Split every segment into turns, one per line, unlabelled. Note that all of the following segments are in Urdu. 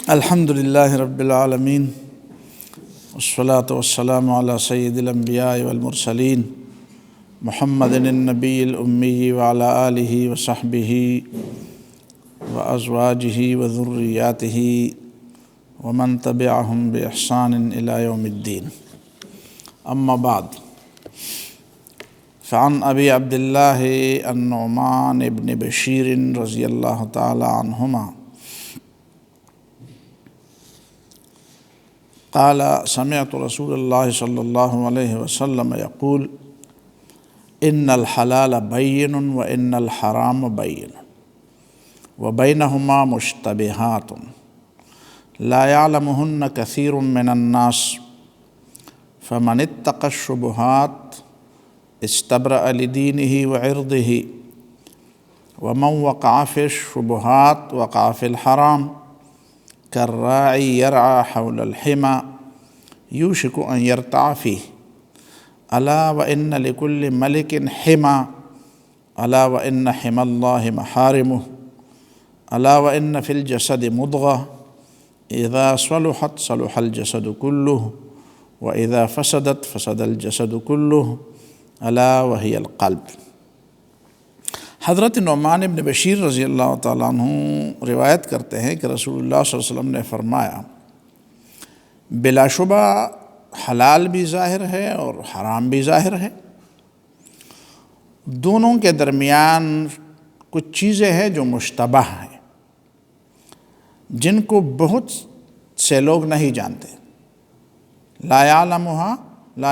الحمد للہ رب العالمین والصلاة والسلام علی سید الانبیاء والمرسلین محمد النبی الامی وعلی آلہ وصحبہ وازواجہ وذریاتہ ومن تبعہم بإحسان الی یوم الدین، اما بعد، فعن ابی عبداللہ النعمان بن بشیر رضی اللہ تعالی عنہما قال سمعت رسول اللہ صلی اللہ علیہ وسلم یقول ان الحلال بین وان الحرام بین وبینہما مشتبہات لا یعلمہن کثیر من الناس فمن اتقى الشبہات استبرأ لدینہ وعرضہ ومن وقع فی الشبہات وقع فی الحرام كالراعي يرعى حول الحمى يوشك أن يرتع فيه ألا وإن لكل ملك حمى ألا وإن حمى الله محارمه ألا وإن في الجسد مضغة إذا صلحت صلح الجسد كله وإذا فسدت فسد الجسد كله ألا وهي القلب۔ حضرت نعمان بن بشیر رضی اللہ تعالیٰ عنہ روایت کرتے ہیں کہ رسول اللہ صلی اللہ علیہ وسلم نے فرمایا، بلا شبہ حلال بھی ظاہر ہے اور حرام بھی ظاہر ہے، دونوں کے درمیان کچھ چیزیں ہیں جو مشتبہ ہیں، جن کو بہت سے لوگ نہیں جانتے۔ لا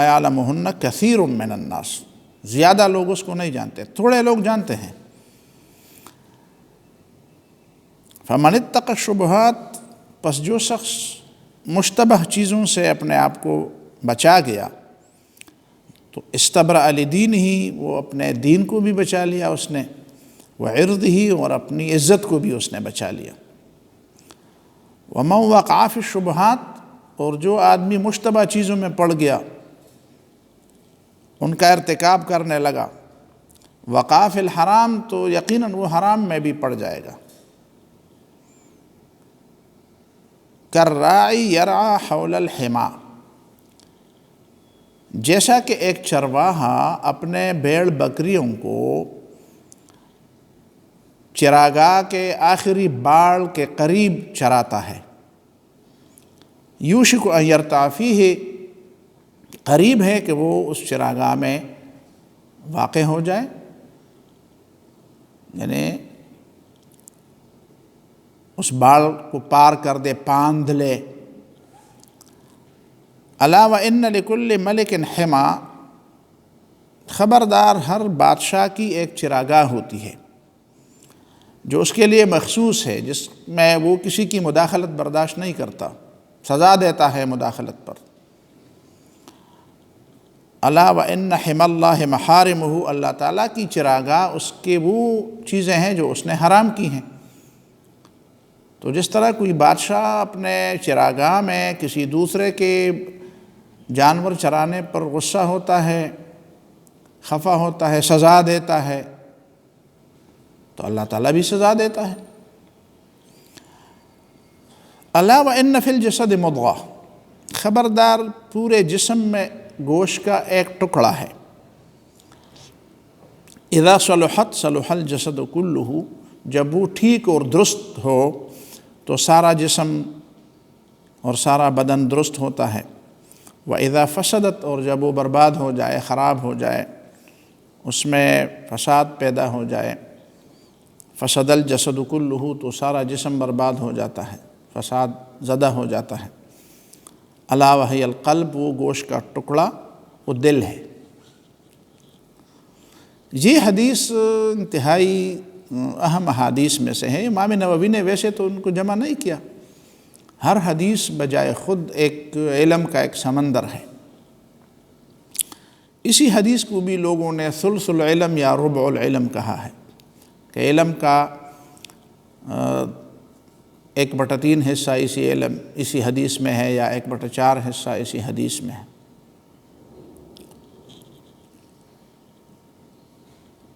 یعلمہن کثیر من الناس، زیادہ لوگ اس کو نہیں جانتے، تھوڑے لوگ جانتے ہیں۔ فمن اتقى الشبہات، پس جو شخص مشتبہ چیزوں سے اپنے آپ کو بچا گیا تو استبرأ لدینہ، وہ اپنے دین کو بھی بچا لیا اس نے، وعرضہ، اور اپنی عزت کو بھی اس نے بچا لیا۔ ومن وقع فی الشبہات، اور جو آدمی مشتبہ چیزوں میں پڑ گیا، ان کا ارتکاب کرنے لگا، وقع فی الحرام، تو یقیناً وہ حرام میں بھی پڑ جائے گا۔ کالراعی یرعی حول الحمى، جیسا کہ ایک چرواہا اپنے بھیڑ بکریوں کو چراگاہ کے آخری باڑ کے قریب چراتا ہے، یوشک ان یرتع فیہ، قریب ہے کہ وہ اس چراگاہ میں واقع ہو جائے، یعنی اس باڑ کو پار کر دے، باندھ لے۔ الا وان لکل ملک حمى، خبردار ہر بادشاہ کی ایک چراگاہ ہوتی ہے جو اس کے لیے مخصوص ہے، جس میں وہ کسی کی مداخلت برداشت نہیں کرتا، سزا دیتا ہے مداخلت پر۔ الا وان حمى اللہ محارمہ، اللہ تعالیٰ کی چراگاہ اس کے وہ چیزیں ہیں جو اس نے حرام کی ہیں۔ تو جس طرح کوئی بادشاہ اپنے چراگاہ میں کسی دوسرے کے جانور چرانے پر غصہ ہوتا ہے، خفا ہوتا ہے، سزا دیتا ہے، تو اللہ تعالیٰ بھی سزا دیتا ہے۔ الا وان فی الجسد مضغہ، خبردار پورے جسم میں گوشت کا ایک ٹکڑا ہے، اذا صلحت صلح الجسد کلہ، جب وہ ٹھیک اور درست ہو تو سارا جسم اور سارا بدن درست ہوتا ہے، وَإِذَا فَسَدَتْ، اور جب وہ برباد ہو جائے، خراب ہو جائے، اس میں فساد پیدا ہو جائے، فسد الجسد کلہ، تو سارا جسم برباد ہو جاتا ہے، فساد زدہ ہو جاتا ہے۔ الا وہی القلب، وہ گوشت کا ٹکڑا، وہ دل ہے۔ یہ حدیث انتہائی اہم احادیث میں سے ہے۔ امام نووی نے ویسے تو ان کو جمع نہیں کیا، ہر حدیث بجائے خود ایک علم کا ایک سمندر ہے۔ اسی حدیث کو بھی لوگوں نے ثلث العلم یا ربع العلم کہا ہے، کہ علم کا 1/3 حصہ اسی حدیث میں ہے، یا 1/4 حصہ اسی حدیث میں ہے۔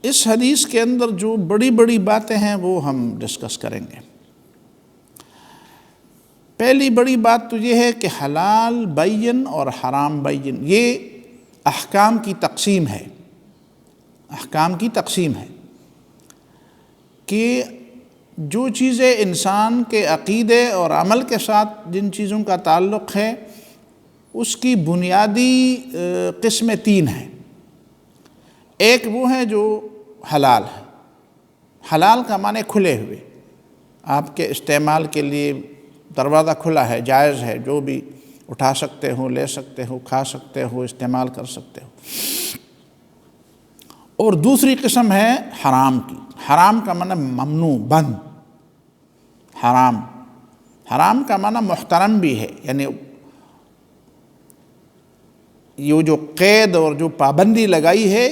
اس حدیث کے اندر جو بڑی بڑی باتیں ہیں وہ ہم ڈسکس کریں گے۔ پہلی بڑی بات تو یہ ہے کہ حلال بین اور حرام بین، یہ احکام کی تقسیم ہے، احکام کی تقسیم ہے کہ جو چیزیں انسان کے عقیدے اور عمل کے ساتھ جن چیزوں کا تعلق ہے اس کی بنیادی قسمیں تین ہیں۔ ایک وہ ہے جو حلال ہے، حلال کا معنی کھلے ہوئے، آپ کے استعمال کے لیے دروازہ کھلا ہے، جائز ہے، جو بھی اٹھا سکتے ہو، لے سکتے ہو، کھا سکتے ہو، استعمال کر سکتے ہو۔ اور دوسری قسم ہے حرام کی، حرام کا معنی ممنوع، بند، حرام، حرام کا معنی محترم بھی ہے، یعنی یہ جو قید اور جو پابندی لگائی ہے،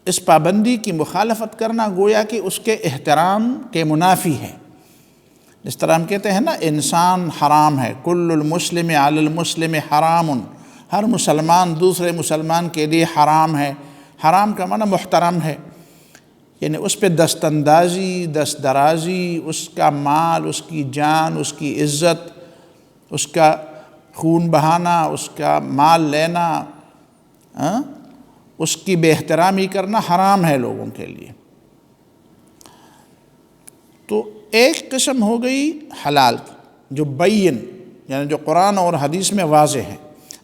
اس پابندی کی مخالفت کرنا گویا کہ اس کے احترام کے منافی ہے۔ جس طرح ہم کہتے ہیں نا انسان حرام ہے، کل المسلم علی المسلم حرام، ہر مسلمان دوسرے مسلمان کے لیے حرام ہے۔ حرام کا معنی محترم ہے، یعنی اس پہ دست اندازی، دست درازی، اس کا مال، اس کی جان، اس کی عزت، اس کا خون بہانا، اس کا مال لینا، اس کی بے احترامی کرنا حرام ہے لوگوں کے لیے۔ تو ایک قسم ہو گئی حلال کی جو بین، یعنی جو قرآن اور حدیث میں واضح ہے۔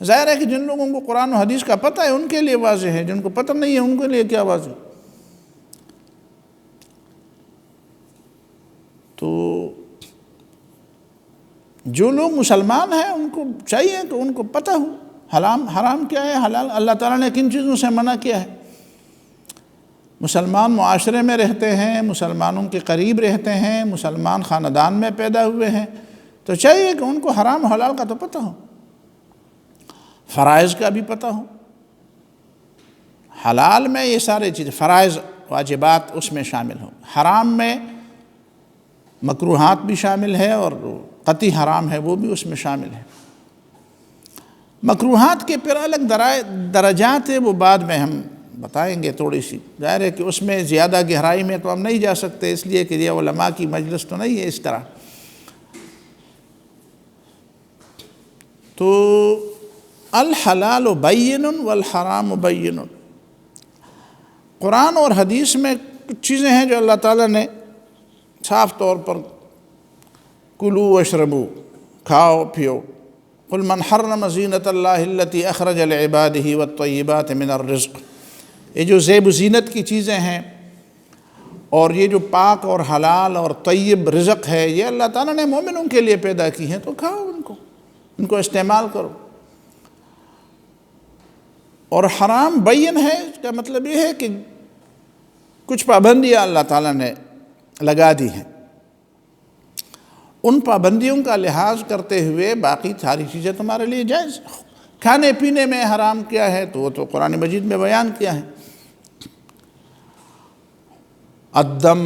ظاہر ہے کہ جن لوگوں کو قرآن و حدیث کا پتہ ہے ان کے لیے واضح ہے، جن کو پتہ نہیں ہے ان کے لیے کیا واضح۔ تو جو لوگ مسلمان ہیں ان کو چاہیے کہ ان کو پتہ ہو حرام کیا ہے، حلال اللہ تعالیٰ نے کن چیزوں سے منع کیا ہے۔ مسلمان معاشرے میں رہتے ہیں، مسلمانوں کے قریب رہتے ہیں، مسلمان خاندان میں پیدا ہوئے ہیں، تو چاہیے کہ ان کو حرام و حلال کا تو پتہ ہو، فرائض کا بھی پتہ ہو۔ حلال میں یہ سارے چیزیں، فرائض واجبات اس میں شامل ہوں، حرام میں مکروہات بھی شامل ہے اور قطعی حرام ہے وہ بھی اس میں شامل ہے۔ مکروہات کے پھر الگ درجات ہیں، وہ بعد میں ہم بتائیں گے تھوڑی سی۔ ظاہر ہے کہ اس میں زیادہ گہرائی میں تو ہم نہیں جا سکتے، اس لیے کہ یہ علماء کی مجلس تو نہیں ہے اس طرح۔ تو الحلال بین والحرام بین، قرآن اور حدیث میں کچھ چیزیں ہیں جو اللہ تعالیٰ نے صاف طور پر کلو واشربو، کھاؤ پیو، قل من حرم زینت اللہ التی اخرج لعبادہ والطیبات من الرزق، یہ جو زیب و زینت کی چیزیں ہیں اور یہ جو پاک اور حلال اور طیب رزق ہے یہ اللہ تعالیٰ نے مومنوں کے لیے پیدا کی ہیں، تو کھاؤ ان کو استعمال کرو۔ اور حرام بین ہے، اس کا مطلب یہ ہے کہ کچھ پابندیاں اللہ تعالیٰ نے لگا دی ہیں، ان پابندیوں کا لحاظ کرتے ہوئے باقی ساری چیزیں تمہارے لیے جائز۔ کھانے پینے میں حرام کیا ہے تو وہ تو قرآن مجید میں بیان کیا ہے، الدم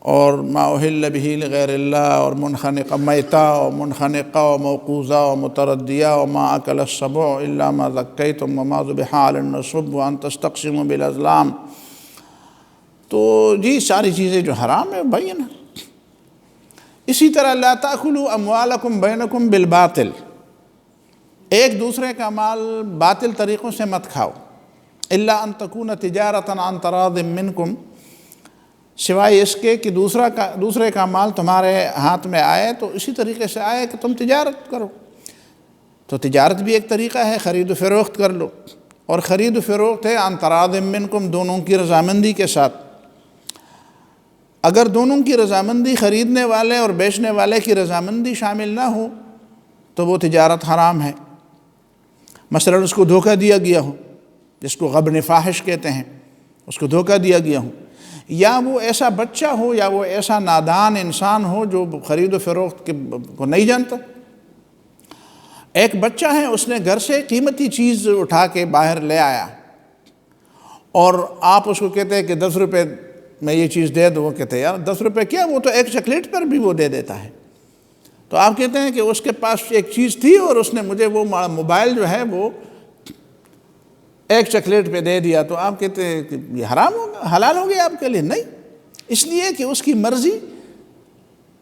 اور ما اہل بہ لغیر اللہ، اور منخنقہ میتہ اور منخنقہ و موقوذہ و متردیہ وما اکل السبع الا ما ذکیتم وما ذبح علی النصب وان تستقسموا بالازلام، تو جی ساری چیزیں جو حرام ہے بین ہے۔ اسی طرح لا تأکلوا اموالکم بینکم بالباطل، ایک دوسرے کا مال باطل طریقوں سے مت کھاؤ، الا ان تکون تجارۃ عن تراض منکم، سوائے اس کے کہ دوسرے کا مال تمہارے ہاتھ میں آئے تو اسی طریقے سے آئے کہ تم تجارت کرو۔ تو تجارت بھی ایک طریقہ ہے، خرید و فروخت کر لو، اور خرید و فروخت ہے عن تراض منکم، دونوں کی رضامندی کے ساتھ۔ اگر دونوں کی رضامندی، خریدنے والے اور بیچنے والے کی رضامندی شامل نہ ہو تو وہ تجارت حرام ہے۔ مثلا اس کو دھوکہ دیا گیا ہو، جس کو غبن فاحش کہتے ہیں، اس کو دھوکہ دیا گیا ہو، یا وہ ایسا بچہ ہو یا وہ ایسا نادان انسان ہو جو خرید و فروخت کو نہیں جانتا۔ ایک بچہ ہے، اس نے گھر سے قیمتی چیز اٹھا کے باہر لے آیا اور آپ اس کو کہتے ہیں کہ 10 روپے میں یہ چیز دے دو، وہ کہتے ہیں یار 10 روپے کیا، وہ تو ایک چاکلیٹ پر بھی وہ دے دیتا ہے۔ تو آپ کہتے ہیں کہ اس کے پاس ایک چیز تھی اور اس نے مجھے وہ موبائل جو ہے وہ ایک چاکلیٹ پہ دے دیا تو آپ کہتے ہیں کہ یہ حرام ہوگا، حلال ہو گیا آپ کے لیے؟ نہیں، اس لیے کہ اس کی مرضی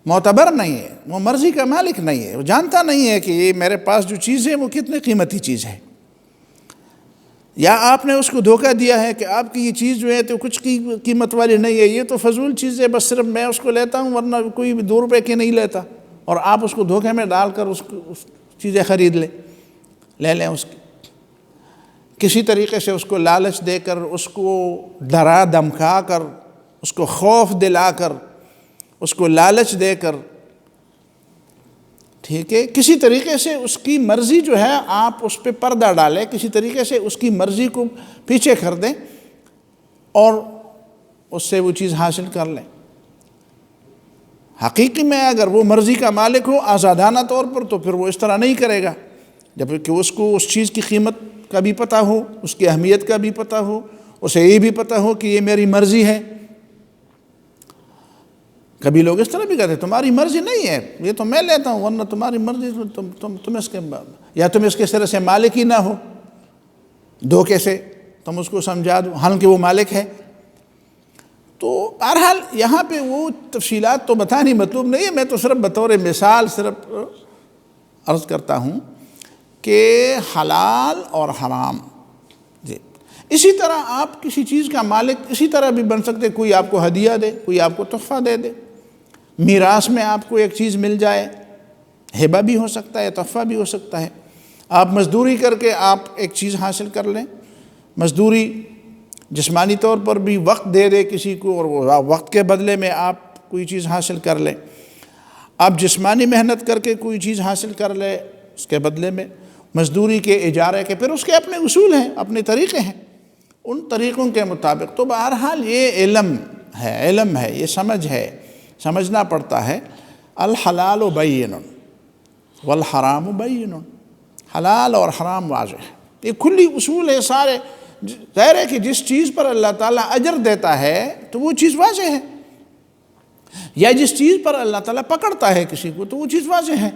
معتبر نہیں ہے، وہ مرضی کا مالک نہیں ہے، وہ جانتا نہیں ہے کہ یہ میرے پاس جو چیز ہے وہ کتنی قیمتی چیز ہے۔ یا آپ نے اس کو دھوکہ دیا ہے کہ آپ کی یہ چیز جو ہے تو کچھ کی قیمت والی نہیں ہے، یہ تو فضول چیز ہے، بس صرف میں اس کو لیتا ہوں ورنہ کوئی بھی 2 روپے کی نہیں لیتا، اور آپ اس کو دھوکے میں ڈال کر اس چیزیں خرید لے لیں اس کی، کسی طریقے سے اس کو لالچ دے کر، اس کو ڈرا دھمکا کر، اس کو خوف دلا کر، اس کو لالچ دے کر، ٹھیک ہے، کسی طریقے سے اس کی مرضی جو ہے آپ اس پہ پردہ ڈالیں، کسی طریقے سے اس کی مرضی کو پیچھے کر دیں اور اس سے وہ چیز حاصل کر لیں۔ حقیقی میں اگر وہ مرضی کا مالک ہو آزادانہ طور پر تو پھر وہ اس طرح نہیں کرے گا، جب کہ اس کو اس چیز کی قیمت کا بھی پتہ ہو، اس کی اہمیت کا بھی پتہ ہو، اسے یہ بھی پتہ ہو کہ یہ میری مرضی ہے۔ کبھی لوگ اس طرح بھی کہتے ہیں تمہاری مرضی نہیں ہے، یہ تو میں لیتا ہوں ورنہ تمہاری مرضی تم اس کے، یا تم اس کے سرے سے مالک ہی نہ ہو، دھوکے سے تم اس کو سمجھا دو حالانکہ وہ مالک ہے۔ تو بہرحال یہاں پہ وہ تفصیلات تو بتانی مطلوب نہیں ہے، میں تو صرف بطور مثال صرف عرض کرتا ہوں کہ حلال اور حرام جی اسی طرح آپ کسی چیز کا مالک اسی طرح بھی بن سکتے، کوئی آپ کو ہدیہ دے، کوئی آپ کو تحفہ دے دے، میراث میں آپ کو ایک چیز مل جائے، ہبہ بھی ہو سکتا ہے، تحفہ بھی ہو سکتا ہے، آپ مزدوری کر کے آپ ایک چیز حاصل کر لیں، مزدوری جسمانی طور پر بھی وقت دے دے کسی کو اور وہ وقت کے بدلے میں آپ کوئی چیز حاصل کر لیں، آپ جسمانی محنت کر کے کوئی چیز حاصل کر لیں اس کے بدلے میں مزدوری کے، اجارے کے، پھر اس کے اپنے اصول ہیں، اپنے طریقے ہیں، ان طریقوں کے مطابق۔ تو بہرحال یہ علم ہے، یہ سمجھ ہے، سمجھنا پڑتا ہے۔ الحلال بین والحرام بین، حلال اور حرام واضح ہے، یہ کھلی اصول ہے سارے۔ ظاہر ہے کہ جس چیز پر اللہ تعالیٰ اجر دیتا ہے تو وہ چیز واضح ہے، یا جس چیز پر اللہ تعالیٰ پکڑتا ہے کسی کو تو وہ چیز واضح ہے۔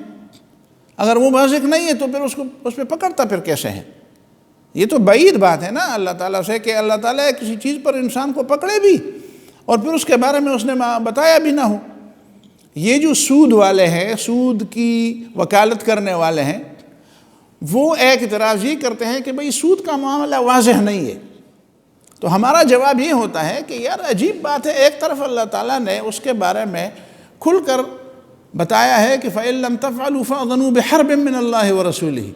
اگر وہ واضح نہیں ہے تو پھر اس پہ پکڑتا پھر کیسے ہے؟ یہ تو بعید بات ہے نا اللہ تعالیٰ سے کہ اللہ تعالیٰ کسی چیز پر انسان کو پکڑے بھی اور پھر اس کے بارے میں اس نے بتایا بھی نہ ہو۔ یہ جو سود والے ہیں، سود کی وکالت کرنے والے ہیں، وہ ایک اعتراض یہ کرتے ہیں کہ بھئی سود کا معاملہ واضح نہیں ہے، تو ہمارا جواب یہ ہوتا ہے کہ یار عجیب بات ہے، ایک طرف اللہ تعالیٰ نے اس کے بارے میں کھل کر بتایا ہے کہ فَإِن لَمْ تَفْعَلُوا فَأْذَنُوا بِحَرْبٍ مِّنَ اللَّهِ وَرَسُولِهِ،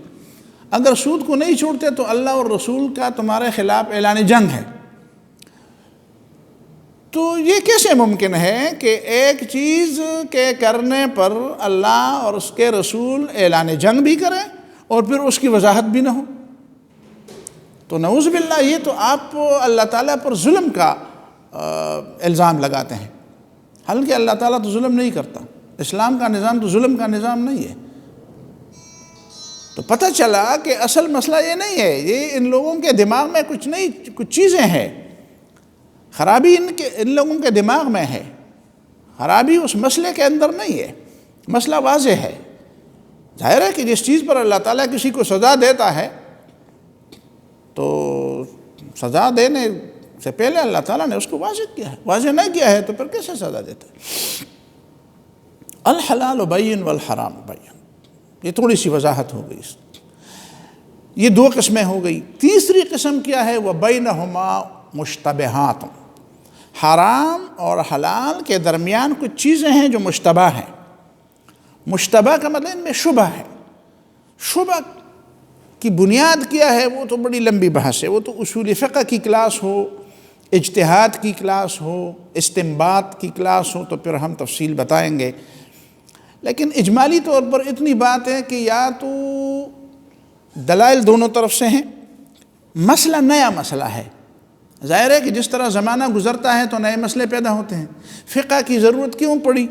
اگر سود کو نہیں چھوڑتے تو اللہ اور رسول کا تمہارے خلاف اعلان جنگ ہے۔ تو یہ کیسے ممکن ہے کہ ایک چیز کے کرنے پر اللہ اور اس کے رسول اعلان جنگ بھی کریں اور پھر اس کی وضاحت بھی نہ ہو؟ تو نعوذ باللہ یہ تو آپ اللہ تعالیٰ پر ظلم کا الزام لگاتے ہیں، حالانکہ اللہ تعالیٰ تو ظلم نہیں کرتا، اسلام کا نظام تو ظلم کا نظام نہیں ہے۔ تو پتہ چلا کہ اصل مسئلہ یہ نہیں ہے، یہ ان لوگوں کے دماغ میں کچھ چیزیں ہیں، خرابی ان لوگوں کے دماغ میں ہے، خرابی اس مسئلے کے اندر نہیں ہے، مسئلہ واضح ہے۔ ظاہر ہے کہ جس چیز پر اللہ تعالیٰ کسی کو سزا دیتا ہے تو سزا دینے سے پہلے اللہ تعالیٰ نے اس کو واضح کیا ہے، واضح نہ کیا ہے تو پھر کیسے سزا دیتا ہے؟ الحلال بین والحرام بین، یہ تھوڑی سی وضاحت ہو گئی، یہ 2 قسمیں ہو گئی۔ تیسری قسم کیا ہے؟ وَبَيْنَهُمَا مُشْتَبِهَاتٌ، حرام اور حلال کے درمیان کچھ چیزیں ہیں جو مشتبہ ہیں۔ مشتبہ کا مطلب ان میں شبہ ہے۔ شبہ کی بنیاد کیا ہے وہ تو بڑی لمبی بحث ہے، وہ تو اصول فقہ کی کلاس ہو، اجتہاد کی کلاس ہو، استنباط کی کلاس ہو تو پھر ہم تفصیل بتائیں گے، لیکن اجمالی طور پر اتنی بات ہے کہ یا تو دلائل دونوں طرف سے ہیں، مسئلہ نیا مسئلہ ہے۔ ظاہر ہے کہ جس طرح زمانہ گزرتا ہے تو نئے مسئلے پیدا ہوتے ہیں۔ فقہ کی ضرورت کیوں پڑی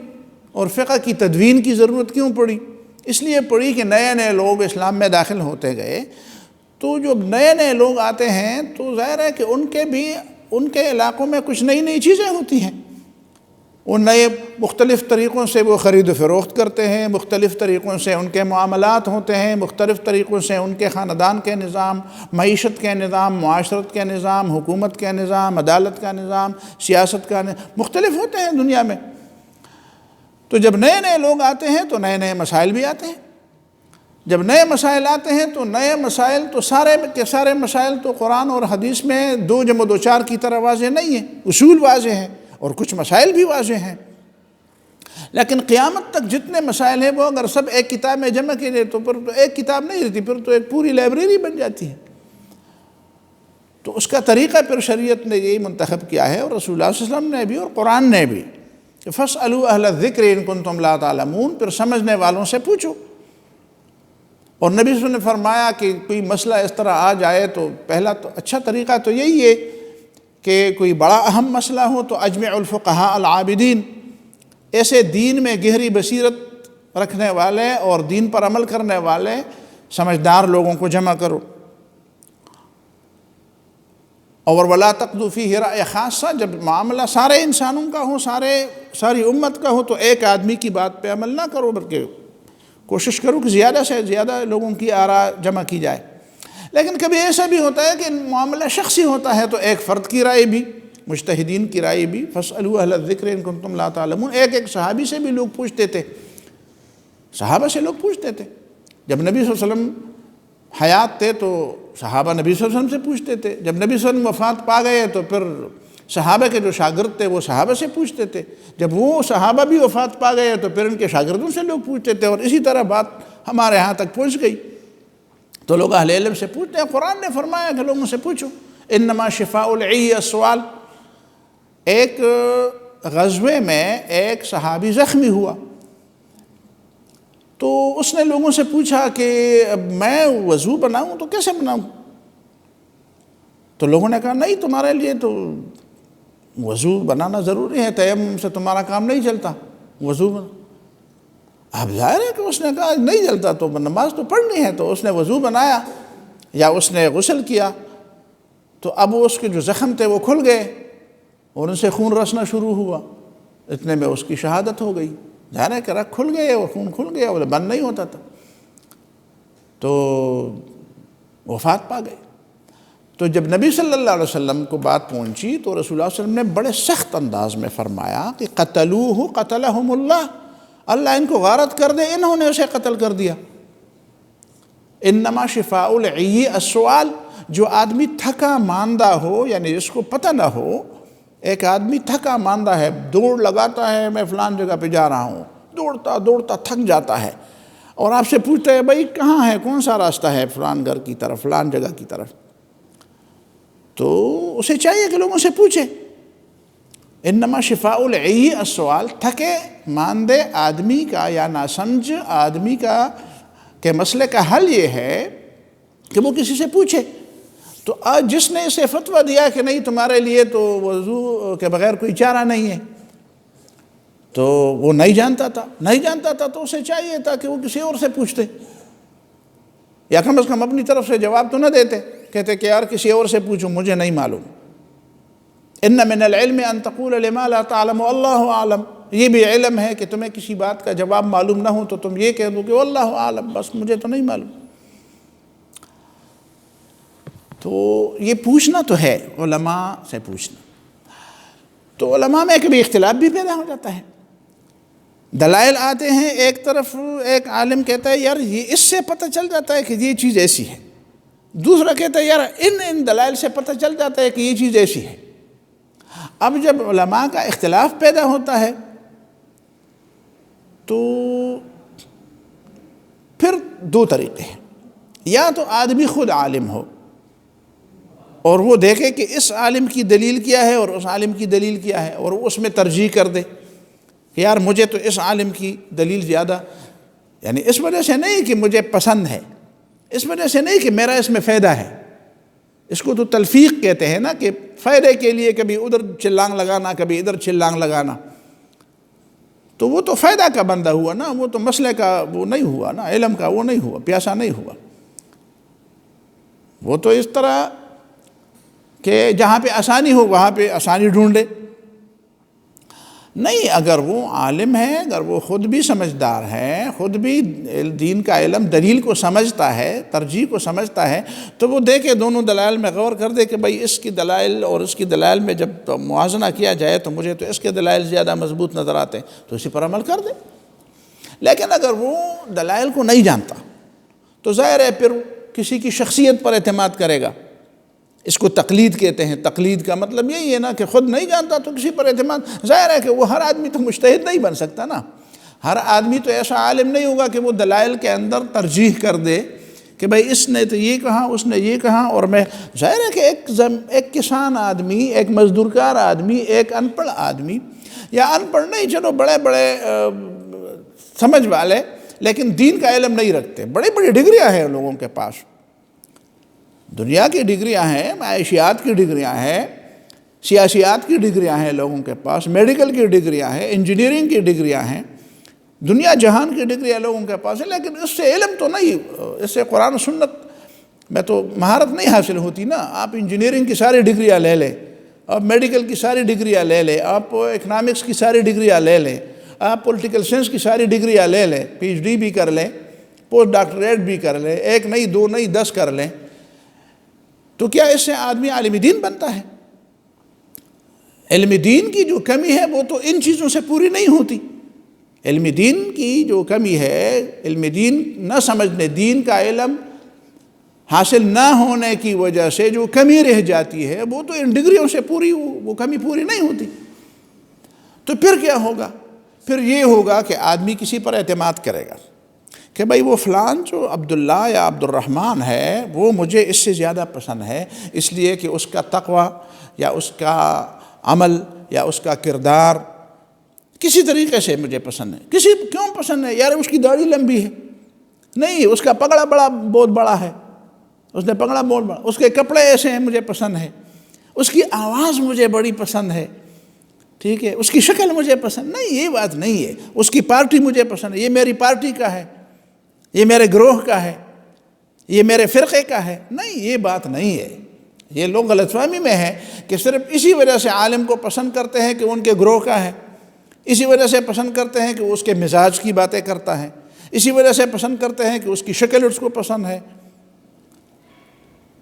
اور فقہ کی تدوین کی ضرورت کیوں پڑی؟ اس لیے پڑی کہ نئے لوگ اسلام میں داخل ہوتے گئے، تو جو نئے لوگ آتے ہیں تو ظاہر ہے کہ ان کے علاقوں میں کچھ نئی چیزیں ہوتی ہیں، وہ نئے مختلف طریقوں سے وہ خرید و فروخت کرتے ہیں، مختلف طریقوں سے ان کے معاملات ہوتے ہیں، مختلف طریقوں سے ان کے خاندان کے نظام، معیشت کے نظام، معاشرت کے نظام، حکومت کے نظام، عدالت کا نظام، سیاست کا نظام مختلف ہوتے ہیں دنیا میں۔ تو جب نئے نئے لوگ آتے ہیں تو نئے نئے مسائل بھی آتے ہیں۔ جب نئے مسائل آتے ہیں تو نئے مسائل تو سارے کے سارے مسائل تو قرآن اور حدیث میں 2 + 2 = 4 کی طرح واضح نہیں ہیں، اصول واضح ہیں اور کچھ مسائل بھی واضح ہیں۔ لیکن قیامت تک جتنے مسائل ہیں وہ اگر سب ایک کتاب میں جمع کیے تو پھر تو ایک کتاب نہیں رہتی، پھر تو ایک پوری لائبریری بن جاتی ہے۔ تو اس کا طریقہ پھر شریعت نے یہی منتخب کیا ہے، اور رسول اللہ صلی اللہ علیہ وسلم نے بھی اور قرآن نے بھی، کہ فَاسْأَلُوا أَهْلَ الذِّكْرِ إِن كُنتُمْ لَا تَعْلَمُونَ، پھر سمجھنے والوں سے پوچھو۔ اور نبی صلی اللہ علیہ وسلم نے فرمایا کہ کوئی مسئلہ اس طرح آ جائے تو پہلا تو اچھا طریقہ تو یہی ہے کہ کوئی بڑا اہم مسئلہ ہو تو اجمع الفقہاء العابدین، ایسے دین میں گہری بصیرت رکھنے والے اور دین پر عمل کرنے والے سمجھدار لوگوں کو جمع کرو۔ اور ولا تقضوا فیہ رأی خاصہ، جب معاملہ سارے انسانوں کا ہو، ساری امت کا ہو تو ایک آدمی کی بات پہ عمل نہ کرو، بلکہ کوشش کرو کہ زیادہ سے زیادہ لوگوں کی آراء جمع کی جائے۔ لیکن کبھی ایسا بھی ہوتا ہے کہ معاملہ شخصی ہوتا ہے تو ایک فرد کی رائے بھی، مجتہدین کی رائے بھی، فاسألوا اہل الذکر ان کنتم لا تعلمون، ایک صحابی سے بھی لوگ پوچھتے تھے، صحابہ سے لوگ پوچھتے تھے۔ جب نبی صلی اللہ علیہ وسلم حیات تھے تو صحابہ نبی صلی اللہ علیہ وسلم سے پوچھتے تھے، جب نبی صلی اللہ علیہ وسلم وفات پا گئے تو پھر صحابہ کے جو شاگرد تھے وہ صحابہ سے پوچھتے تھے، جب وہ صحابہ بھی وفات پا گئے تو پھر ان کے شاگردوں سے لوگ پوچھتے تھے، اور اسی طرح بات ہمارے ہاں تک پہنچ گئی۔ تو لوگ اہل علم سے پوچھتے ہیں، قرآن نے فرمایا کہ لوگوں سے پوچھو، انما شفاء العی السؤال۔ ایک غزوے میں ایک صحابی زخمی ہوا تو اس نے لوگوں سے پوچھا کہ میں وضو بناؤں تو کیسے بناؤں؟ تو لوگوں نے کہا نہیں، تمہارے لیے تو وضو بنانا ضروری ہے، تیمم سے تمہارا کام نہیں چلتا، وضو اب ظاہر ہے کہ اس نے کہا نہیں چلتا تو نماز تو پڑھنی ہے، تو اس نے وضو بنایا یا اس نے غسل کیا، تو اب اس کے جو زخم تھے وہ کھل گئے اور ان سے خون رسنا شروع ہوا، اتنے میں اس کی شہادت ہو گئی۔ ظاہر ہے کہ رگ کھل گئے اور خون کھل گیا، وہ بند نہیں ہوتا تھا، تو وفات پا گئے۔ تو جب نبی صلی اللہ علیہ وسلم کو بات پہنچی تو رسول اللہ صلی اللہ علیہ وسلم نے بڑے سخت انداز میں فرمایا کہ قتلوہ قتلہم اللہ، اللہ ان کو غارت کر دے، انہوں نے اسے قتل کر دیا۔ انما شفاء العی السؤال، جو آدمی تھکا ماندہ ہو، یعنی جس کو پتہ نہ ہو، ایک آدمی تھکا ماندہ ہے، دوڑ لگاتا ہے میں فلان جگہ پہ جا رہا ہوں، دوڑتا دوڑتا تھک جاتا ہے، اور آپ سے پوچھتا ہے بھائی کہاں ہے، کون سا راستہ ہے فلان گھر کی طرف، فلان جگہ کی طرف، تو اسے چاہیے کہ لوگوں سے پوچھے۔ انما شفاء العی السؤال، تھکے ماندے آدمی کا یا ناسمجھ آدمی کا کہ مسئلے کا حل یہ ہے کہ وہ کسی سے پوچھے۔ تو آج جس نے اسے فتویٰ دیا کہ نہیں تمہارے لیے تو وضو کے بغیر کوئی چارہ نہیں ہے، تو وہ نہیں جانتا تھا تو اسے چاہیے تھا کہ وہ کسی اور سے پوچھتے، یا کم از کم اپنی طرف سے جواب تو نہ دیتے، کہتے کہ یار کسی اور سے پوچھو، مجھے نہیں معلوم۔ ان من العلم ان تقول لما لا تعلم واللہ اعلم، یہ بھی علم ہے کہ تمہیں کسی بات کا جواب معلوم نہ ہو تو تم یہ کہہ دو کہ واللہ اعلم، بس مجھے تو نہیں معلوم۔ تو یہ پوچھنا تو ہے، علماء سے پوچھنا۔ تو علماء میں کبھی اختلاف بھی پیدا ہو جاتا ہے، دلائل آتے ہیں، ایک طرف ایک عالم کہتا ہے یار یہ اس سے پتہ چل جاتا ہے کہ یہ چیز ایسی ہے، دوسرا کہتا ہے یار ان دلائل سے پتہ چل جاتا ہے کہ یہ چیز ایسی ہے۔ اب جب علماء کا اختلاف پیدا ہوتا ہے تو پھر 2 طریقے ہیں، یا تو آدمی خود عالم ہو اور وہ دیکھے کہ اس عالم کی دلیل کیا ہے اور اس عالم کی دلیل کیا ہے، اور وہ اس میں ترجیح کر دے کہ یار مجھے تو اس عالم کی دلیل زیادہ، یعنی اس وجہ سے نہیں کہ مجھے پسند ہے، اس وجہ سے نہیں کہ میرا اس میں فائدہ ہے، اس کو تو تلفیق کہتے ہیں نا، کہ فائدے کے لیے کبھی ادھر چھلانگ لگانا کبھی ادھر چھلانگ لگانا، تو وہ تو فائدہ کا بندہ ہوا نا، وہ تو مسئلے کا وہ نہیں ہوا نا، علم کا وہ نہیں ہوا، پیاسا نہیں ہوا۔ وہ تو اس طرح کہ جہاں پہ آسانی ہو وہاں پہ آسانی ڈھونڈے۔ نہیں، اگر وہ عالم ہے، اگر وہ خود بھی سمجھدار ہے، خود بھی دین کا علم، دلیل کو سمجھتا ہے، ترجیح کو سمجھتا ہے، تو وہ دیکھے دونوں دلائل میں غور کر دے کہ بھئی اس کی دلائل اور اس کی دلائل میں جب موازنہ کیا جائے تو مجھے تو اس کے دلائل زیادہ مضبوط نظر آتے ہیں، تو اسی پر عمل کر دے۔ لیکن اگر وہ دلائل کو نہیں جانتا تو ظاہر ہے پھر کسی کی شخصیت پر اعتماد کرے گا۔ اس کو تقلید کہتے ہیں۔ تقلید کا مطلب یہی ہے نا کہ خود نہیں جانتا تو کسی پر اعتماد۔ ظاہر ہے کہ وہ ہر آدمی تو مجتہد نہیں بن سکتا نا، ہر آدمی تو ایسا عالم نہیں ہوگا کہ وہ دلائل کے اندر ترجیح کر دے کہ بھئی اس نے تو یہ کہا، اس نے یہ کہا، اور میں۔ ظاہر ہے کہ ایک کسان آدمی، ایک مزدورکار آدمی، ایک ان پڑھ آدمی، یا ان پڑھ نہیں، چلو بڑے بڑے سمجھ والے لیکن دین کا علم نہیں رکھتے، بڑی بڑی ڈگریاں ہیں لوگوں کے پاس، دنیا کی ڈگریاں ہیں، معاشیات کی ڈگریاں ہیں، سیاسیات کی ڈگریاں ہیں لوگوں کے پاس، میڈیکل کی ڈگریاں ہیں، انجینئرنگ کی ڈگریاں ہیں، دنیا جہان کی ڈگریاں لوگوں کے پاس ہیں، لیکن اس سے علم تو نہیں، اس سے قرآن و سنت میں تو مہارت نہیں حاصل ہوتی نا۔ آپ انجینئرنگ کی ساری ڈگریاں لے لیں، آپ میڈیکل کی ساری ڈگریاں لے لیں، آپ اکنامکس کی ساری ڈگریاں لے لیں، آپ پولیٹیکل سائنس کی ساری ڈگریاں لے لیں، پی ایچ ڈی بھی کر لیں، پوسٹ ڈاکٹریٹ بھی کر لیں، ایک نہیں، دو نہیں، 10 کر لیں، تو کیا اس سے آدمی عالم دین بنتا ہے؟ علم دین کی جو کمی ہے وہ تو ان چیزوں سے پوری نہیں ہوتی۔ علم دین کی جو کمی ہے، علم دین نہ سمجھنے، دین کا علم حاصل نہ ہونے کی وجہ سے جو کمی رہ جاتی ہے وہ تو ان ڈگریوں سے پوری، وہ کمی پوری نہیں ہوتی۔ تو پھر کیا ہوگا؟ پھر یہ ہوگا کہ آدمی کسی پر اعتماد کرے گا کہ بھئی وہ فلان جو عبداللہ یا عبد الرحمن ہے وہ مجھے اس سے زیادہ پسند ہے، اس لیے کہ اس کا تقوی یا اس کا عمل یا اس کا کردار کسی طریقے سے مجھے پسند ہے۔ کیوں پسند ہے؟ یار اس کی داڑھی لمبی ہے، نہیں، اس کا پگڑا بہت بڑا ہے، اس نے پگڑا بہت بڑا، اس کے کپڑے ایسے ہیں مجھے پسند ہے، اس کی آواز مجھے بڑی پسند ہے، ٹھیک ہے، اس کی شکل مجھے پسند نہیں، یہ بات نہیں ہے۔ اس کی پارٹی مجھے پسند ہے، یہ میری پارٹی کا ہے، یہ میرے گروہ کا ہے، یہ میرے فرقے کا ہے، نہیں، یہ بات نہیں ہے۔ یہ لوگ غلط فہمی میں ہیں کہ صرف اسی وجہ سے عالم کو پسند کرتے ہیں کہ ان کے گروہ کا ہے، اسی وجہ سے پسند کرتے ہیں کہ اس کے مزاج کی باتیں کرتا ہے، اسی وجہ سے پسند کرتے ہیں کہ اس کی شکل اس کو پسند ہے،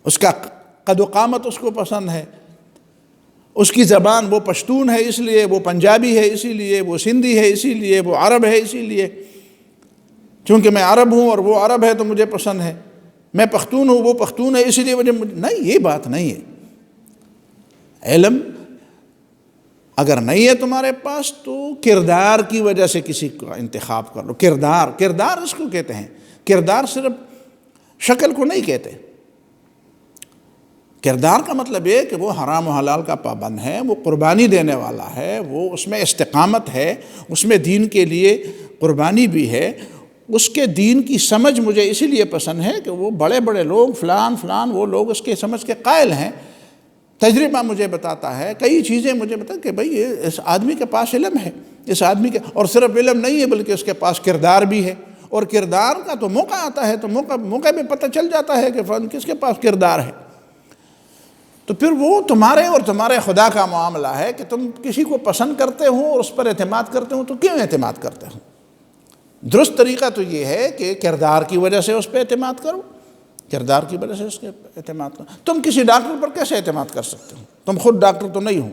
اس کا قد و قامت اس کو پسند ہے، اس کی زبان وہ پشتون ہے اس لیے، وہ پنجابی ہے اسی لیے، وہ سندھی ہے اسی لیے، وہ عرب ہے اسی لیے، چونکہ میں عرب ہوں اور وہ عرب ہے تو مجھے پسند ہے، میں پختون ہوں وہ پختون ہے اسی لیے نہیں، یہ بات نہیں ہے۔ علم اگر نہیں ہے تمہارے پاس تو کردار کی وجہ سے کسی کا انتخاب کر لو۔ کردار اس کو کہتے ہیں، کردار صرف شکل کو نہیں کہتے۔ کردار کا مطلب یہ کہ وہ حرام و حلال کا پابند ہے، وہ قربانی دینے والا ہے، وہ اس میں استقامت ہے، اس میں دین کے لیے قربانی بھی ہے، اس کے دین کی سمجھ مجھے اسی لیے پسند ہے کہ وہ بڑے بڑے لوگ فلان وہ لوگ اس کے سمجھ کے قائل ہیں، تجربہ مجھے بتاتا ہے، کئی چیزیں مجھے بتا کہ بھئی اس آدمی کے پاس علم ہے، اس آدمی کے، اور صرف علم نہیں ہے بلکہ اس کے پاس کردار بھی ہے، اور کردار کا تو موقع آتا ہے تو موقع میں پتہ چل جاتا ہے کہ کس کے پاس کردار ہے۔ تو پھر وہ تمہارے اور تمہارے خدا کا معاملہ ہے کہ تم کسی کو پسند کرتے ہو اور اس پر اعتماد کرتے ہو، تو کیوں اعتماد کرتے ہو؟ درست طریقہ تو یہ ہے کہ کردار کی وجہ سے اس پہ اعتماد کرو، کردار کی وجہ سے اس کے اعتماد کرو۔ تم کسی ڈاکٹر پر کیسے اعتماد کر سکتے ہو؟ تم خود ڈاکٹر تو نہیں ہو،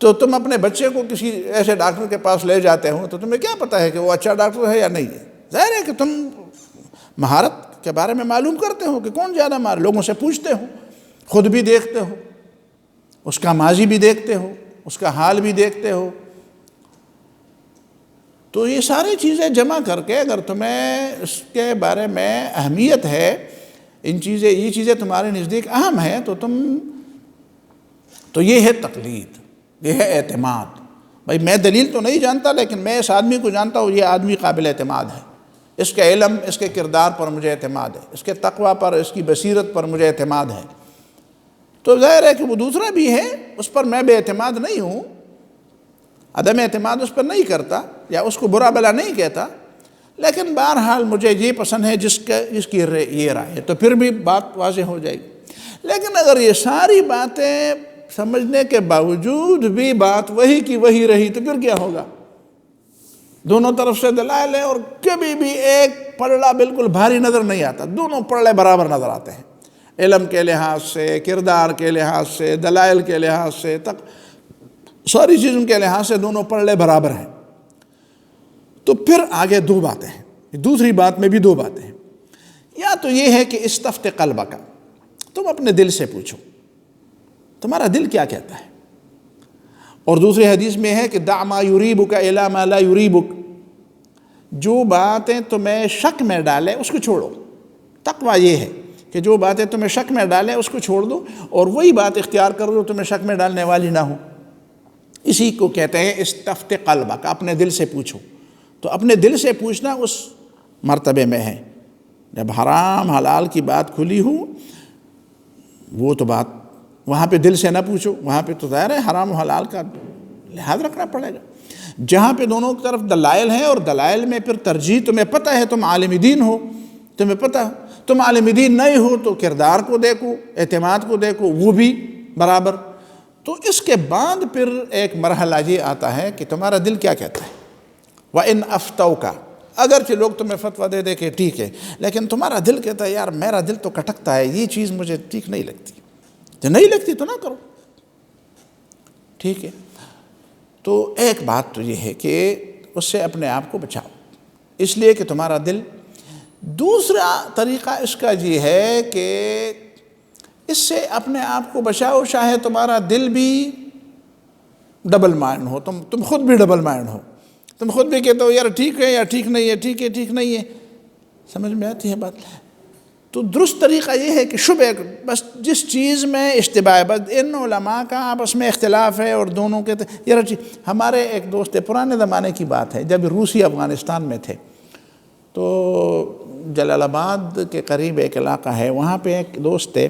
تو تم اپنے بچے کو کسی ایسے ڈاکٹر کے پاس لے جاتے ہو تو تمہیں کیا پتہ ہے کہ وہ اچھا ڈاکٹر ہے یا نہیں ہے؟ ظاہر ہے کہ تم مہارت کے بارے میں معلوم کرتے ہو کہ کون زیادہ مہارت، لوگوں سے پوچھتے ہو، خود بھی دیکھتے ہو، اس کا ماضی بھی دیکھتے ہو، اس کا حال بھی دیکھتے ہو۔ تو یہ ساری چیزیں جمع کر کے اگر تمہیں اس کے بارے میں اہمیت ہے، یہ چیزیں تمہارے نزدیک اہم ہیں، تو یہ ہے تقلید، یہ ہے اعتماد۔ بھائی میں دلیل تو نہیں جانتا لیکن میں اس آدمی کو جانتا ہوں، یہ آدمی قابل اعتماد ہے، اس کے علم، اس کے کردار پر مجھے اعتماد ہے، اس کے تقوی پر، اس کی بصیرت پر مجھے اعتماد ہے۔ تو ظاہر ہے کہ وہ دوسرا بھی ہے، اس پر میں بے اعتماد نہیں ہوں، عدم اعتماد اس پر نہیں کرتا یا اس کو برا بلا نہیں کہتا، لیکن بہرحال مجھے یہ پسند ہے جس کی یہ رائے ہے، تو پھر بھی بات واضح ہو جائے گی۔ لیکن اگر یہ ساری باتیں سمجھنے کے باوجود بھی بات وہی کی وہی رہی تو پھر کیا ہوگا؟ دونوں طرف سے دلائل ہے اور کبھی بھی ایک پلڑا بالکل بھاری نظر نہیں آتا، دونوں پلڑے برابر نظر آتے ہیں، علم کے لحاظ سے، کردار کے لحاظ سے، دلائل کے لحاظ سے، ساری چیزوں کے لحاظ سے دونوں پلڑے برابر ہیں۔ تو پھر آگے دو باتیں ہیں، دوسری بات میں بھی دو باتیں ہیں۔ یا تو یہ ہے کہ استفت قلبک، تم اپنے دل سے پوچھو تمہارا دل کیا کہتا ہے، اور دوسری حدیث میں ہے کہ دع ما یریبک الی ما لا یریبک، جو باتیں تمہیں شک میں ڈالے اس کو چھوڑو۔ تقویٰ یہ ہے کہ جو باتیں تمہیں شک میں ڈالیں اس کو چھوڑ دو اور وہی بات اختیار کر دو تمہیں شک میں ڈالنے والی نہ ہو۔ اسی کو کہتے ہیں استفت قلبک، اپنے دل سے پوچھو۔ تو اپنے دل سے پوچھنا اس مرتبے میں ہے جب حرام حلال کی بات کھلی ہو، وہ تو بات وہاں پہ دل سے نہ پوچھو، وہاں پہ تو ظاہر ہے حرام و حلال کا لحاظ رکھنا پڑے گا۔ جہاں پہ دونوں طرف دلائل ہیں اور دلائل میں پھر ترجیح، تمہیں پتہ ہے تم عالم دین ہو، تمہیں پتہ، تم عالم دین نہیں ہو تو کردار کو دیکھو، اعتماد کو دیکھو، وہ بھی برابر۔ تو اس کے بعد پھر ایک مرحلہ یہ آتا ہے کہ تمہارا دل کیا کہتا ہے۔ وَإِنْ أَفْتَوْكَ، اگرچہ لوگ تمہیں فتویٰ دے دے کہ ٹھیک ہے، لیکن تمہارا دل کہتا ہے یار میرا دل تو کٹکتا ہے، یہ چیز مجھے ٹھیک نہیں لگتی، جو نہیں لگتی تو نہ کرو، ٹھیک ہے۔ تو ایک بات تو یہ ہے کہ اس سے اپنے آپ کو بچاؤ، اس لیے کہ تمہارا دل۔ دوسرا طریقہ اس کا یہ ہے کہ اس سے اپنے آپ کو بچاؤ، چاہے تمہارا دل بھی ڈبل مائنڈ ہو، تم خود بھی ڈبل مائنڈ ہو، تم خود بھی کہتے ہو یار ٹھیک ہے یا ٹھیک نہیں ہے، ٹھیک ہے ٹھیک نہیں ہے، سمجھ میں آتی ہے بات۔ تو درست طریقہ یہ ہے کہ شبہ، بس جس چیز میں اشتباہ ہے، بس ان علماء کا آپس میں اختلاف ہے اور دونوں کے یار ہمارے ایک دوست، پرانے زمانے کی بات ہے جب روسی افغانستان میں تھے، تو جلال آباد کے قریب ایک علاقہ ہے، وہاں پہ ایک دوست تھے،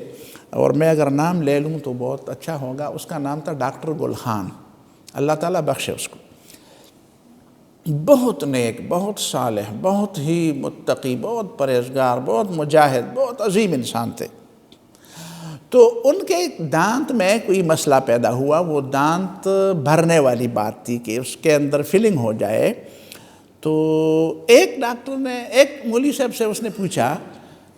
اور میں اگر نام لے لوں تو بہت اچھا ہوگا، اس کا نام تھا ڈاکٹر گل خان، اللہ تعالیٰ بخشے اس کو۔ بہت نیک، بہت صالح، بہت ہی متقی، بہت پرہیزگار، بہت مجاہد، بہت عظیم انسان تھے۔ تو ان کے دانت میں کوئی مسئلہ پیدا ہوا، وہ دانت بھرنے والی بات تھی کہ اس کے اندر فلنگ ہو جائے۔ تو ایک ڈاکٹر نے، ایک مولوی صاحب سے اس نے پوچھا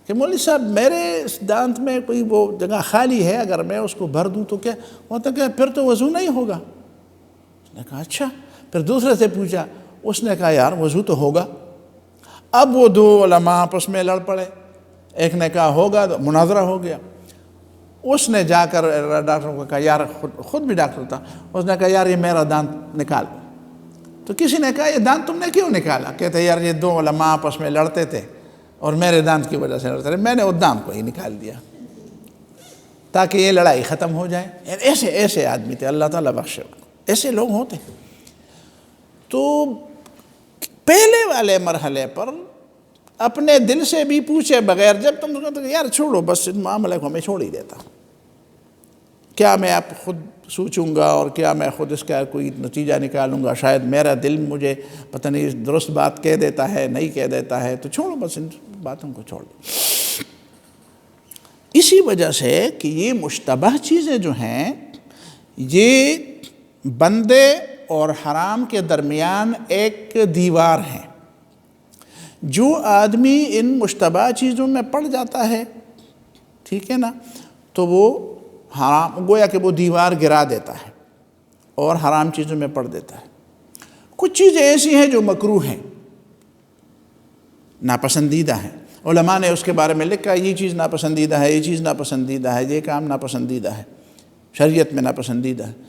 کہ مولوی صاحب میرے اس دانت میں کوئی وہ جگہ خالی ہے، اگر میں اس کو بھر دوں تو کیا؟ وہ تو کہ پھر تو وضو نہیں ہوگا۔ اس نے کہا اچھا۔ پھر دوسرے سے پوچھا، اس نے کہا یار وضو تو ہوگا۔ اب وہ دو علماء آپس میں لڑ پڑے، ایک نے کہا ہوگا، تو مناظرہ ہو گیا۔ اس نے جا کر ڈاکٹر کو کہا، یار خود بھی ڈاکٹر تھا، اس نے کہا یار یہ میرا دانت نکال۔ تو کسی نے کہا یہ دانت تم نے کیوں نکالا؟ کہتے یار یہ دو علماء آپس میں لڑتے تھے اور میرے دانت کی وجہ سے لڑتے رہے، میں نے وہ دانت کو ہی نکال دیا تاکہ یہ لڑائی ختم ہو جائے۔ ایسے آدمی تھے، اللہ تعالیٰ بخشے، ایسے لوگ ہوتے۔ تو پہلے والے مرحلے پر اپنے دل سے بھی پوچھے بغیر، جب تم کہتے یار چھوڑو بس ان معاملے کو میں چھوڑ ہی دیتا ہوں، کیا میں اب خود سوچوں گا اور کیا میں خود اس کا کوئی نتیجہ نکالوں گا، شاید میرا دل مجھے پتہ نہیں درست بات کہہ دیتا ہے نہیں کہہ دیتا ہے، تو چھوڑو بس ان باتوں کو چھوڑ دو۔ اسی وجہ سے کہ یہ مشتبہ چیزیں جو ہیں یہ بندے اور حرام کے درمیان ایک دیوار ہے۔ جو آدمی ان مشتبہ چیزوں میں پڑ جاتا ہے، ٹھیک ہے نا، تو وہ حرام، گویا کہ وہ دیوار گرا دیتا ہے اور حرام چیزوں میں پڑ دیتا ہے۔ کچھ چیزیں ایسی ہیں جو مکروہ ہیں، ناپسندیدہ ہیں، علماء نے اس کے بارے میں لکھا یہ چیز ناپسندیدہ ہے، یہ چیز ناپسندیدہ ہے، یہ کام ناپسندیدہ ہے، شریعت میں ناپسندیدہ ہے۔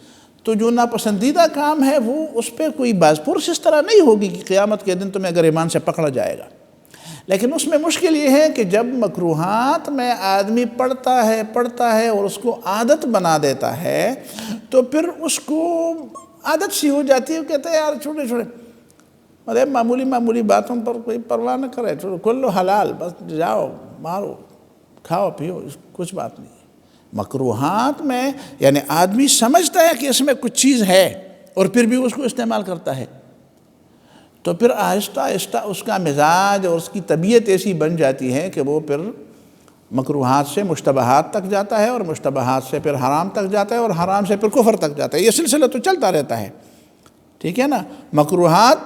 تو جو ناپسندیدہ کام ہے وہ اس پہ کوئی باز پرس اس طرح نہیں ہوگی کہ قیامت کے دن تمہیں گریبان سے پکڑا جائے گا، لیکن اس میں مشکل یہ ہے کہ جب مکروہات میں آدمی پڑھتا ہے اور اس کو عادت بنا دیتا ہے تو پھر اس کو عادت سی ہو جاتی ہے، کہتے ہیں یار چھوٹے ارے معمولی باتوں پر کوئی پرواہ نہ کرے، کلو حلال، بس جاؤ مارو کھاؤ پیو، کچھ بات نہیں۔ مکروہات میں یعنی آدمی سمجھتا ہے کہ اس میں کچھ چیز ہے اور پھر بھی اس کو استعمال کرتا ہے، تو پھر آہستہ آہستہ اس کا مزاج اور اس کی طبیعت ایسی بن جاتی ہے کہ وہ پھر مکروہات سے مشتبہات تک جاتا ہے، اور مشتبہات سے پھر حرام تک جاتا ہے، اور حرام سے پھر کفر تک جاتا ہے. یہ سلسلہ تو چلتا رہتا ہے. ٹھیک ہے نا، مکروہات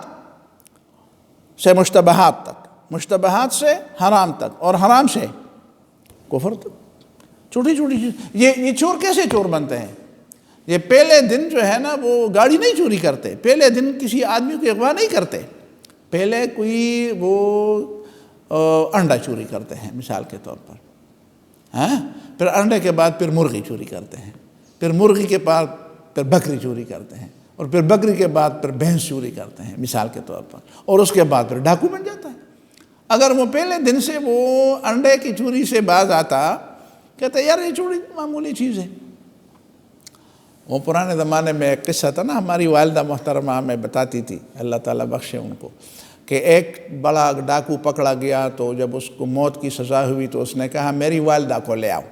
سے مشتبہات تک، مشتبہات سے حرام تک، اور حرام سے کفر تک. چھوٹی چھوٹی چیز. یہ چور کیسے چور بنتے ہیں؟ یہ پہلے دن جو ہے نا وہ گاڑی نہیں چوری کرتے، پہلے دن کسی آدمی کو اغوا نہیں کرتے، پہلے کوئی وہ انڈا چوری کرتے ہیں مثال کے طور پر. ہاں، پھر انڈے کے بعد پھر مرغی چوری کرتے ہیں، پھر مرغی کے بعد پھر بکری چوری کرتے ہیں، اور پھر بکری کے بعد پھر بھینس چوری کرتے ہیں مثال کے طور پر، اور اس کے بعد پھر ڈاکو بن جاتا ہے. اگر وہ پہلے دن سے وہ انڈے کی چوری سے باز آتا، کہتا ہے یار یہ چوری معمولی چیز ہے. وہ پرانے زمانے میں ایک قصہ تھا نا، ہماری والدہ محترمہ ہمیں بتاتی تھی، اللہ تعالیٰ بخشے ان کو، کہ ایک بڑا ڈاکو پکڑا گیا، تو جب اس کو موت کی سزا ہوئی تو اس نے کہا میری والدہ کو لے آؤ.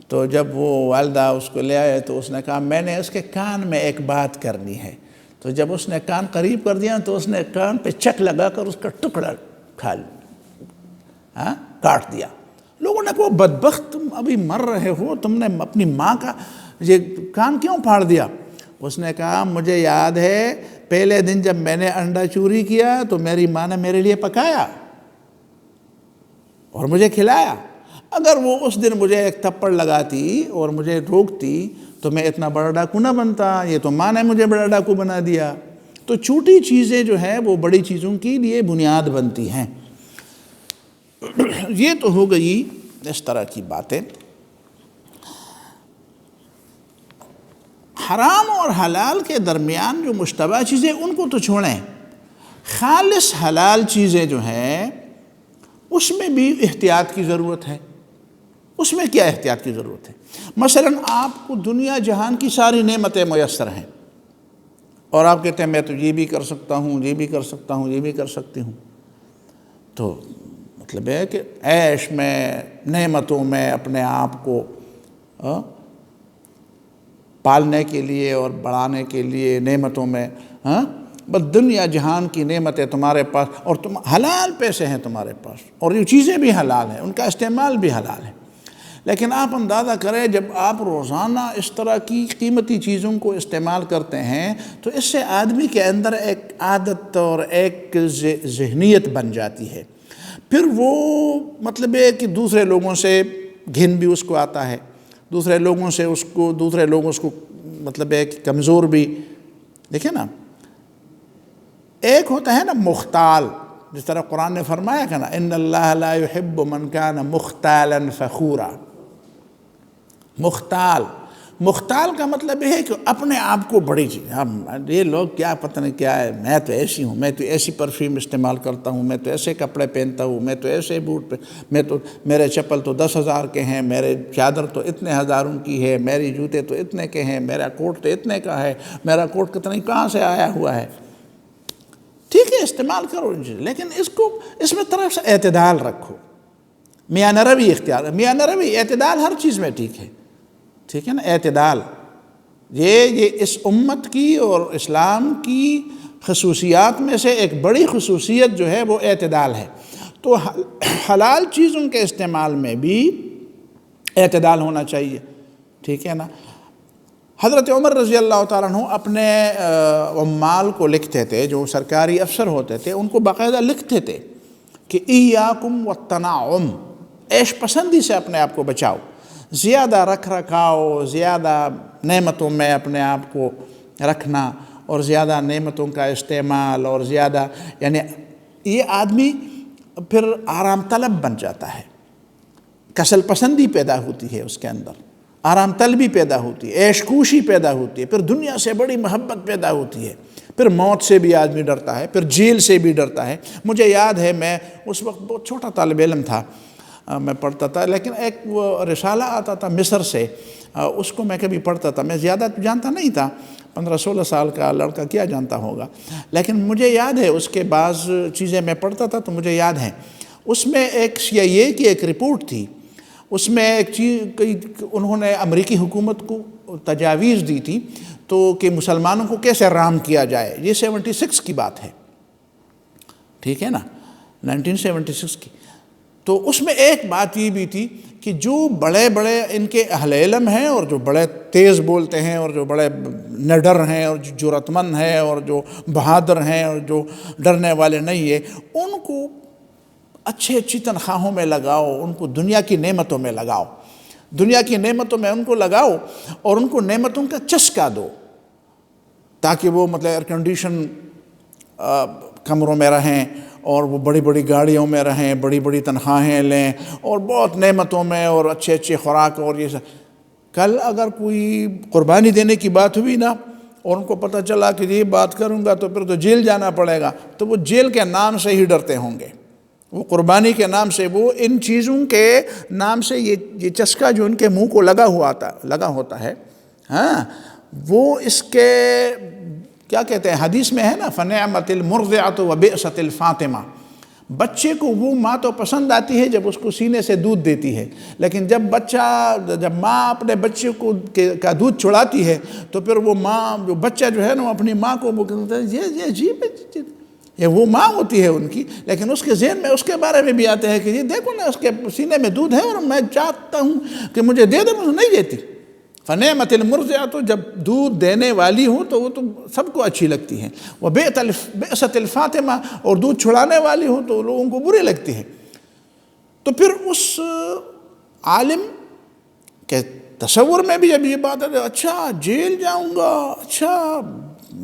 تو جب وہ والدہ اس کو لے آئے تو اس نے کہا میں نے اس کے کان میں ایک بات کرنی ہے. تو جب اس نے کان قریب کر دیا تو اس نے کان پہ چک لگا کر اس کا ٹکڑا کاٹ دیا. لوگوں نے کہا بدبخت، تم ابھی مر رہے ہو، تم نے اپنی ماں کا یہ کان کیوں پھاڑ دیا؟ اس نے کہا مجھے یاد ہے پہلے دن جب میں نے انڈا چوری کیا تو میری ماں نے میرے لیے پکایا اور مجھے کھلایا. اگر وہ اس دن مجھے ایک تھپڑ لگاتی اور مجھے روکتی تو میں اتنا بڑا ڈاکو نہ بنتا. یہ تو ماں نے مجھے بڑا ڈاکو بنا دیا. تو چھوٹی چیزیں جو ہیں وہ بڑی چیزوں کے لیے بنیاد بنتی ہیں. یہ تو ہو گئی اس طرح کی باتیں. حرام اور حلال کے درمیان جو مشتبہ چیزیں ان کو تو چھوڑیں، خالص حلال چیزیں جو ہیں اس میں بھی احتیاط کی ضرورت ہے. اس میں کیا احتیاط کی ضرورت ہے؟ مثلا آپ کو دنیا جہان کی ساری نعمتیں میسر ہیں، اور آپ کہتے ہیں میں تو یہ بھی کر سکتا ہوں، یہ بھی کر سکتا ہوں، یہ بھی کر سکتی ہوں. تو مطلب ہے کہ عیش میں، نعمتوں میں اپنے آپ کو پالنے کے لیے اور بڑھانے کے لیے نعمتوں میں، بس دنیا جہان کی نعمتیں تمہارے پاس، اور تم حلال پیسے ہیں تمہارے پاس، اور یہ چیزیں بھی حلال ہیں، ان کا استعمال بھی حلال ہے. لیکن آپ اندازہ کریں جب آپ روزانہ اس طرح کی قیمتی چیزوں کو استعمال کرتے ہیں تو اس سے آدمی کے اندر ایک عادت اور ایک ذہنیت بن جاتی ہے. پھر وہ مطلب ہے کہ دوسرے لوگوں سے گھن بھی اس کو آتا ہے، دوسرے لوگوں اس کو مطلب ہے کہ کمزور بھی. دیکھیں نا، ایک ہوتا ہے نا مختال، جس طرح قرآن نے فرمایا کہ نا ان اللہ لا يحب من كان مختالا فخورا. مختال کا مطلب یہ ہے کہ اپنے آپ کو بڑی چیز، یہ لوگ کیا پتہ نہیں کیا ہے، میں تو ایسی ہوں، میں تو ایسی پرفیوم استعمال کرتا ہوں، میں تو ایسے کپڑے پہنتا ہوں، میں تو ایسے بوٹ میرے چپل تو 10,000 کے ہیں، میرے چادر تو اتنے ہزاروں کی ہے، میری جوتے تو اتنے کے ہیں، میرا کوٹ تو اتنے کا ہے، میرا کوٹ پتہ نہیں کہاں سے آیا ہوا ہے. ٹھیک ہے استعمال کرو، لیکن اس میں طرف سے اعتدال رکھو، میانہ روی اختیار. میانہ روی اعتدال ہر چیز میں ٹھیک ہے. ٹھیک ہے نا، اعتدال یہ اس امت کی اور اسلام کی خصوصیات میں سے ایک بڑی خصوصیت جو ہے وہ اعتدال ہے. تو حلال چیزوں کے استعمال میں بھی اعتدال ہونا چاہیے. ٹھیک ہے نا. حضرت عمر رضی اللہ تعالیٰ عنہ اپنے عمال کو لکھتے تھے، جو سرکاری افسر ہوتے تھے ان کو باقاعدہ لکھتے تھے کہ ایاکم والتنعم، عیش پسندی سے اپنے آپ کو بچاؤ، زیادہ رکھ رکھاؤ، زیادہ نعمتوں میں اپنے آپ کو رکھنا اور زیادہ نعمتوں کا استعمال، اور زیادہ یعنی یہ آدمی پھر آرام طلب بن جاتا ہے، کسل پسندی پیدا ہوتی ہے اس کے اندر، آرام طلبی پیدا ہوتی ہے، عیش کوشی پیدا ہوتی ہے، پھر دنیا سے بڑی محبت پیدا ہوتی ہے، پھر موت سے بھی آدمی ڈرتا ہے، پھر جیل سے بھی ڈرتا ہے. مجھے یاد ہے میں اس وقت بہت چھوٹا طالب علم تھا، میں پڑھتا تھا، لیکن ایک وہ رسالہ آتا تھا مصر سے، اس کو میں کبھی پڑھتا تھا. میں زیادہ جانتا نہیں تھا، 15-16 سال کا لڑکا کیا جانتا ہوگا، لیکن مجھے یاد ہے اس کے بعض چیزیں میں پڑھتا تھا تو مجھے یاد ہیں. اس میں ایک CIA کی ایک رپورٹ تھی، اس میں ایک چیز انہوں نے امریکی حکومت کو تجاویز دی تھی تو کہ مسلمانوں کو کیسے رام کیا جائے. یہ 76 کی بات ہے، ٹھیک ہے نا، 1976 کی. تو اس میں ایک بات یہ بھی تھی کہ جو بڑے بڑے ان کے اہل علم ہیں اور جو بڑے تیز بولتے ہیں اور جو بڑے نڈر ہیں اور جو جرأت مند ہیں اور جو بہادر ہیں اور جو ڈرنے والے نہیں ہیں، ان کو اچھی تنخواہوں میں لگاؤ، ان کو دنیا کی نعمتوں میں لگاؤ، دنیا کی نعمتوں میں ان کو لگاؤ اور ان کو نعمتوں کا چسکا دو، تاکہ وہ مطلب ایئر کنڈیشن کمروں میں رہیں اور وہ بڑی بڑی گاڑیوں میں رہیں، بڑی بڑی تنخواہیں لیں اور بہت نعمتوں میں اور اچھے خوراک اور یہ سب۔ کل اگر کوئی قربانی دینے کی بات ہوئی نا اور ان کو پتہ چلا کہ یہ بات کروں گا تو پھر تو جیل جانا پڑے گا، تو وہ جیل کے نام سے ہی ڈرتے ہوں گے، وہ قربانی کے نام سے، وہ ان چیزوں کے نام سے یہ چسکا جو ان کے منہ کو لگا ہوتا ہے، ہاں، وہ اس کے کیا کہتے ہیں، حدیث میں ہے نا فَنِعْمَتِ الْمُرْضِعَةُ وَبِئْسَتِ الْفَاطِمَةُ، بچے کو وہ ماں تو پسند آتی ہے جب اس کو سینے سے دودھ دیتی ہے، لیکن جب ماں اپنے بچے کو کا دودھ چھڑاتی ہے تو پھر وہ ماں، جو بچہ جو ہے نا، وہ اپنی ماں کو وہ کہتا ہے یہ عجیب ہے، یہ وہ ماں ہوتی ہے ان کی، لیکن اس کے ذہن میں اس کے بارے میں بھی آتے ہیں کہ یہ دیکھو نا اس کے سینے میں دودھ ہے اور میں چاہتا ہوں کہ مجھے دے دے، مجھے نہیں دیتی۔ فنعمت المرضعۃ، تو جب دودھ دینے والی ہوں تو وہ تو سب کو اچھی لگتی ہے، وبئست الفاطمہ، اور دودھ چھڑانے والی ہوں تو لوگوں کو بری لگتی ہے۔ تو پھر اس عالم کے تصور میں بھی جب یہ بات ہے، اچھا جیل جاؤں گا، اچھا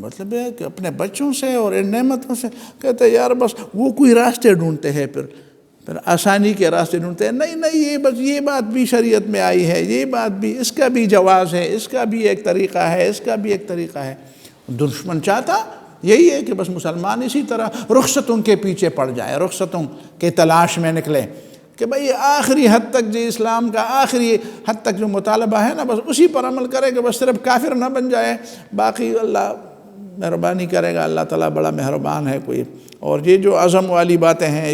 مطلب ہے کہ اپنے بچوں سے اور ان نعمتوں سے، کہتے ہیں یار بس وہ کوئی راستے ڈھونڈتے ہیں، پھر آسانی کے راستے ڈھونڈتے ہیں، نہیں یہ بات بھی شریعت میں آئی ہے، یہ بات بھی، اس کا بھی جواز ہے، اس کا بھی ایک طریقہ ہے، اس کا بھی ایک طریقہ ہے۔ دشمن چاہتا یہی ہے کہ بس مسلمان اسی طرح رخصتوں کے پیچھے پڑ جائے، رخصتوں کے تلاش میں نکلے، کہ بھئی آخری حد تک جو اسلام کا آخری حد تک جو مطالبہ ہے نا، بس اسی پر عمل کرے کہ بس صرف کافر نہ بن جائے، باقی اللہ مہربانی کرے گا، اللہ تعالیٰ بڑا مہربان ہے کوئی۔ اور یہ جو عزم والی باتیں ہیں،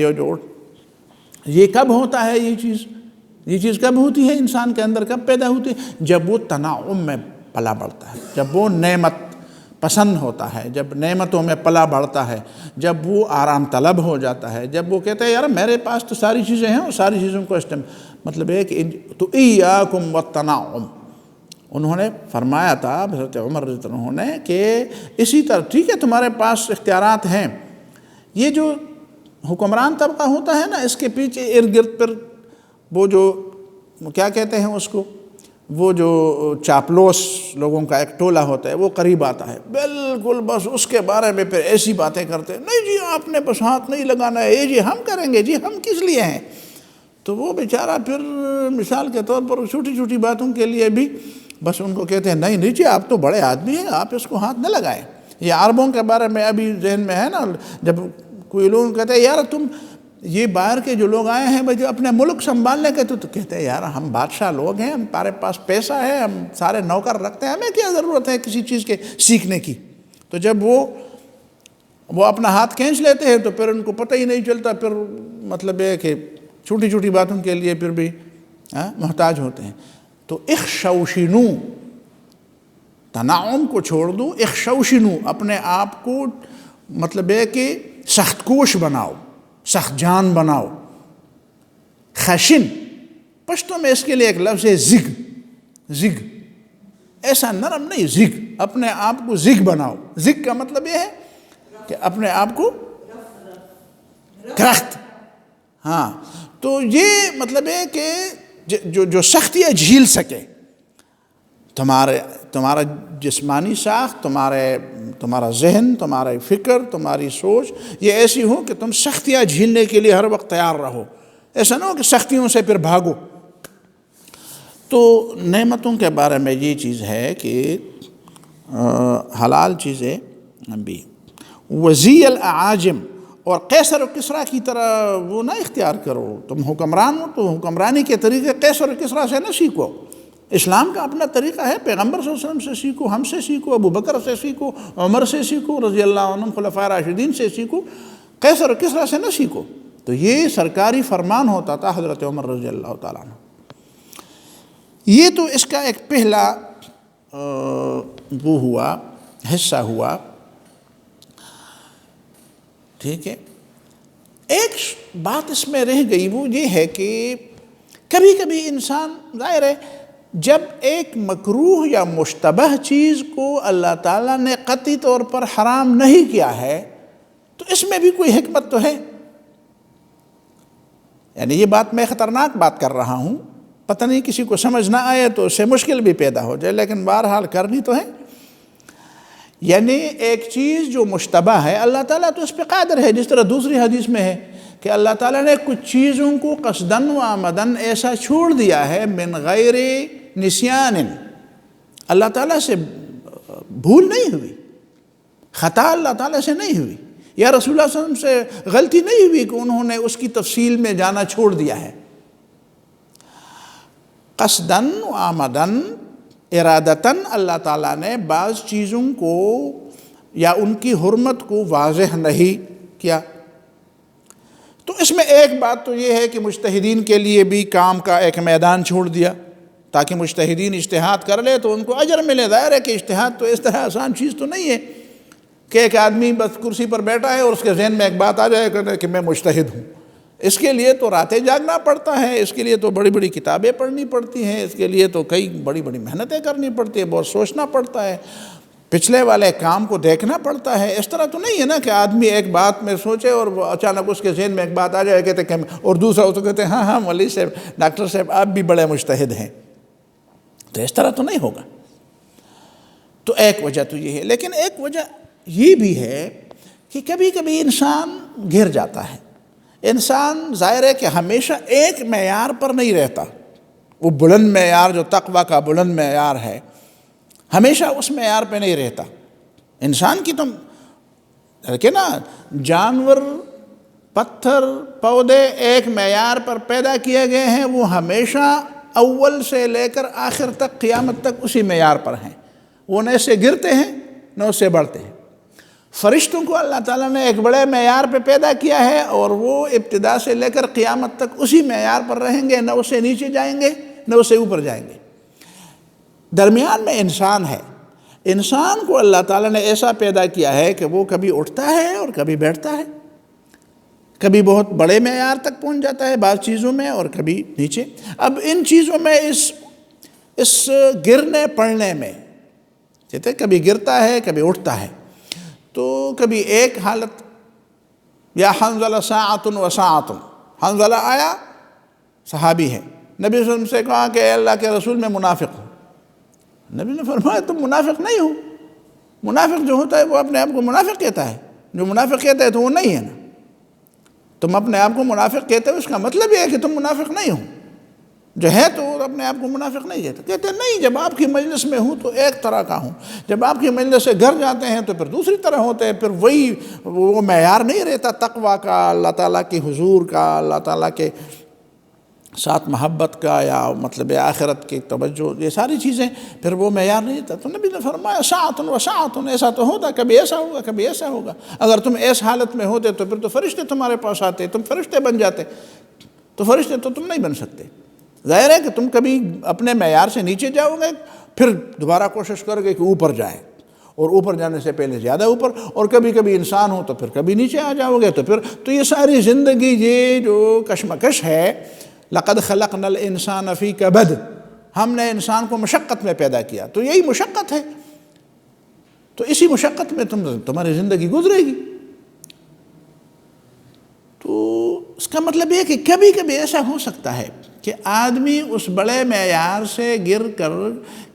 یہ کب ہوتا ہے، یہ چیز کب ہوتی ہے انسان کے اندر، کب پیدا ہوتی ہے؟ جب وہ تنعم میں پلا بڑھتا ہے، جب وہ نعمت پسند ہوتا ہے، جب نعمتوں میں پلا بڑھتا ہے، جب وہ آرام طلب ہو جاتا ہے، جب وہ کہتا ہے یار میرے پاس تو ساری چیزیں ہیں اور ساری چیزوں کو مطلب ہے کہ تو ایاکم والتنعم، انہوں نے فرمایا تھا حضرت عمر رضی اللہ عنہ نے کہ اسی طرح ٹھیک ہے تمہارے پاس اختیارات ہیں، یہ جو حکمران طبقہ ہوتا ہے نا، اس کے پیچھے ارد گرد پر وہ جو کیا کہتے ہیں اس کو، وہ جو چاپلوس لوگوں کا ایک ٹولہ ہوتا ہے، وہ قریب آتا ہے، بالکل بس اس کے بارے میں پھر ایسی باتیں کرتے ہیں، نہیں جی آپ نے بس ہاتھ نہیں لگانا ہے، یہ جی ہم کریں گے، جی ہم کس لیے ہیں؟ تو وہ بیچارہ پھر مثال کے طور پر چھوٹی چھوٹی باتوں کے لیے بھی بس ان کو کہتے ہیں نہیں جی آپ تو بڑے آدمی ہیں، آپ اس کو ہاتھ نہ لگائیں۔ یہ عربوں کے بارے میں ابھی ذہن میں ہے نا، جب کوئی لوگ کہتے ہیں یار تم یہ باہر کے جو لوگ آئے ہیں جو اپنے ملک سنبھالنے کے، تو کہتے ہیں یار ہم بادشاہ لوگ ہیں، ہمارے پاس پیسہ ہے، ہم سارے نوکر رکھتے ہیں، ہمیں کیا ضرورت ہے کسی چیز کے سیکھنے کی؟ تو جب وہ اپنا ہاتھ کھینچ لیتے ہیں تو پھر ان کو پتہ ہی نہیں چلتا، پھر مطلب ہے کہ چھوٹی چھوٹی باتوں کے لیے پھر بھی محتاج ہوتے ہیں۔ تو اخشوشنو، تنعم کو چھوڑ دو، اخشوشنو، اپنے آپ کو مطلب ہے کہ سخت کوش بناؤ، سخت جان بناؤ۔ خشن پشتوں میں اس کے لیے ایک لفظ ہے زگ، ایسا نرم نہیں، زگ، اپنے آپ کو زگ بناؤ۔ زگ کا مطلب یہ ہے کہ اپنے آپ کو کرخت، ہاں، تو یہ مطلب ہے کہ جو سختیاں جھیل سکے، تمہارا جسمانی ساخت، تمہارا ذہن، تمہاری فکر، تمہاری سوچ یہ ایسی ہو کہ تم سختیاں جھیلنے کے لیے ہر وقت تیار رہو، ایسا نہ ہو کہ سختیوں سے پھر بھاگو۔ تو نعمتوں کے بارے میں یہ چیز ہے کہ حلال چیزیں بھی، وزی الاعاجم، اور قیصر و کسریٰ کی طرح وہ نہ اختیار کرو، تم حکمران ہو تو حکمرانی کے طریقے قیصر و کسریٰ سے نہ سیکھو، اسلام کا اپنا طریقہ ہے، پیغمبر صلی اللہ علیہ وسلم سے سیکھو، ہم سے سیکھو، ابو بکر سے سیکھو، عمر سے سیکھو رضی اللہ عنہم، خلفائے راشدین سے سیکھو، قیصر و کسریٰ سے نہ سیکھو۔ تو یہ سرکاری فرمان ہوتا تھا حضرت عمر رضی اللہ تعالیٰ عنہ۔ یہ تو اس کا ایک پہلا وہ ہوا، حصہ ہوا، ٹھیک ہے۔ ایک بات اس میں رہ گئی، وہ یہ ہے کہ کبھی کبھی انسان، ظاہر ہے جب ایک مکروہ یا مشتبہ چیز کو اللہ تعالیٰ نے قطعی طور پر حرام نہیں کیا ہے تو اس میں بھی کوئی حکمت تو ہے. یعنی یہ بات میں خطرناک بات کر رہا ہوں، پتہ نہیں کسی کو سمجھ نہ آئے تو اس سے مشکل بھی پیدا ہو جائے، لیکن بہرحال کرنی تو ہے. یعنی ایک چیز جو مشتبہ ہے، اللہ تعالیٰ تو اس پہ قادر ہے، جس طرح دوسری حدیث میں ہے کہ اللہ تعالیٰ نے کچھ چیزوں کو قصداً و عمداً ایسا چھوڑ دیا ہے من غیر نسیان، اللہ تعالیٰ سے بھول نہیں ہوئی، خطا اللہ تعالیٰ سے نہیں ہوئی، یا رسول اللہ صلی اللہ علیہ وسلم سے غلطی نہیں ہوئی کہ انہوں نے اس کی تفصیل میں جانا چھوڑ دیا ہے. قصداً و عمداً، ارادتاً اللہ تعالیٰ نے بعض چیزوں کو یا ان کی حرمت کو واضح نہیں کیا. تو اس میں ایک بات تو یہ ہے کہ مجتہدین کے لیے بھی کام کا ایک میدان چھوڑ دیا تاکہ مجتہدین اجتہاد کر لے تو ان کو اجر ملے. ظاہر ہے کہ اجتہاد تو اس طرح آسان چیز تو نہیں ہے کہ ایک آدمی بس کرسی پر بیٹھا ہے اور اس کے ذہن میں ایک بات آ جائے کہ میں مجتہد ہوں. اس کے لیے تو راتیں جاگنا پڑتا ہے، اس کے لیے تو بڑی بڑی کتابیں پڑھنی پڑتی ہیں، اس کے لیے تو کئی بڑی بڑی محنتیں کرنی پڑتی ہیں، بہت سوچنا پڑتا ہے، پچھلے والے کام کو دیکھنا پڑتا ہے. اس طرح تو نہیں ہے نا کہ آدمی ایک بات میں سوچے اور اچانک اس کے ذہن میں ایک بات آ جائے کہتے کہ اور دوسرا ہو تو کہتے ہیں ہاں مولوی صاحب، ڈاکٹر صاحب آپ بھی بڑے مجتہد ہیں. تو اس طرح تو نہیں ہوگا. تو ایک وجہ تو یہ ہے، لیکن ایک وجہ یہ بھی ہے کہ کبھی کبھی انسان گر جاتا ہے. انسان ظاہر ہے کہ ہمیشہ ایک معیار پر نہیں رہتا، وہ بلند معیار جو تقویٰ کا بلند معیار ہے ہمیشہ اس معیار پہ نہیں رہتا. انسان کی تم دیکھیں نا، جانور، پتھر، پودے ایک معیار پر پیدا کیے گئے ہیں، وہ ہمیشہ اول سے لے کر آخر تک قیامت تک اسی معیار پر ہیں، وہ نہ اس سے گرتے ہیں نہ اس سے بڑھتے ہیں. فرشتوں کو اللہ تعالیٰ نے ایک بڑے معیار پہ پیدا کیا ہے اور وہ ابتدا سے لے کر قیامت تک اسی معیار پر رہیں گے، نہ اس سے نیچے جائیں گے نہ اس سے اوپر جائیں گے. درمیان میں انسان ہے. انسان کو اللہ تعالیٰ نے ایسا پیدا کیا ہے کہ وہ کبھی اٹھتا ہے اور کبھی بیٹھتا ہے، کبھی بہت بڑے معیار تک پہنچ جاتا ہے بعض چیزوں میں اور کبھی نیچے. اب ان چیزوں میں اس گرنے پڑنے میں کہتے کبھی گرتا ہے کبھی اٹھتا ہے. تو کبھی ایک حالت، یا حنظلہ ساعۃ و ساعۃ، حنظلہ آیا، صحابی ہے، نبی صلی اللہ علیہ وسلم سے کہا کہ اے اللہ کے رسول میں منافق ہوں. نبی نے فرمایا تم منافق نہیں ہو. منافق جو ہوتا ہے وہ اپنے آپ کو منافق کہتا ہے، جو منافق کہتا ہے تو وہ نہیں ہے نا. تم اپنے آپ کو منافق کہتے ہو اس کا مطلب یہ ہے کہ تم منافق نہیں ہو. جو ہے تو اپنے آپ کو منافق نہیں کہتا. کہتے نہیں، جب آپ کی مجلس میں ہوں تو ایک طرح کا ہوں، جب آپ کی مجلس سے گھر جاتے ہیں تو پھر دوسری طرح ہوتے ہیں. پھر وہی وہ معیار نہیں رہتا تقویٰ کا، اللہ تعالیٰ کی حضور کا، اللہ تعالیٰ کے ساتھ محبت کا، یا مطلب آخرت کی توجہ، یہ ساری چیزیں پھر وہ معیار نہیں رہتا. تو نبی نے فرمایا ساعۃ و ساعۃ، ایسا تو ہوتا، کبھی ایسا ہوگا کبھی ایسا ہوگا. اگر تم اس حالت میں ہوتے تو پھر تو فرشتے تمہارے پاس آتے، تم فرشتے بن جاتے. تو فرشتے تو تم نہیں بن سکتے. ظاہر ہے کہ تم کبھی اپنے معیار سے نیچے جاؤ گے، پھر دوبارہ کوشش کرو گے کہ اوپر جائیں، اور اوپر جانے سے پہلے زیادہ اوپر، اور کبھی کبھی انسان ہو تو پھر کبھی نیچے آ جاؤ گے. تو یہ ساری زندگی یہ جو کشمکش ہے، لقد خلقنا الانسان فی کبد، ہم نے انسان کو مشقت میں پیدا کیا، تو یہی مشقت ہے. تو اسی مشقت میں تمہاری زندگی گزرے گی. تو اس کا مطلب یہ کہ کبھی کبھی ایسا ہو سکتا ہے کہ آدمی اس بڑے معیار سے گر کر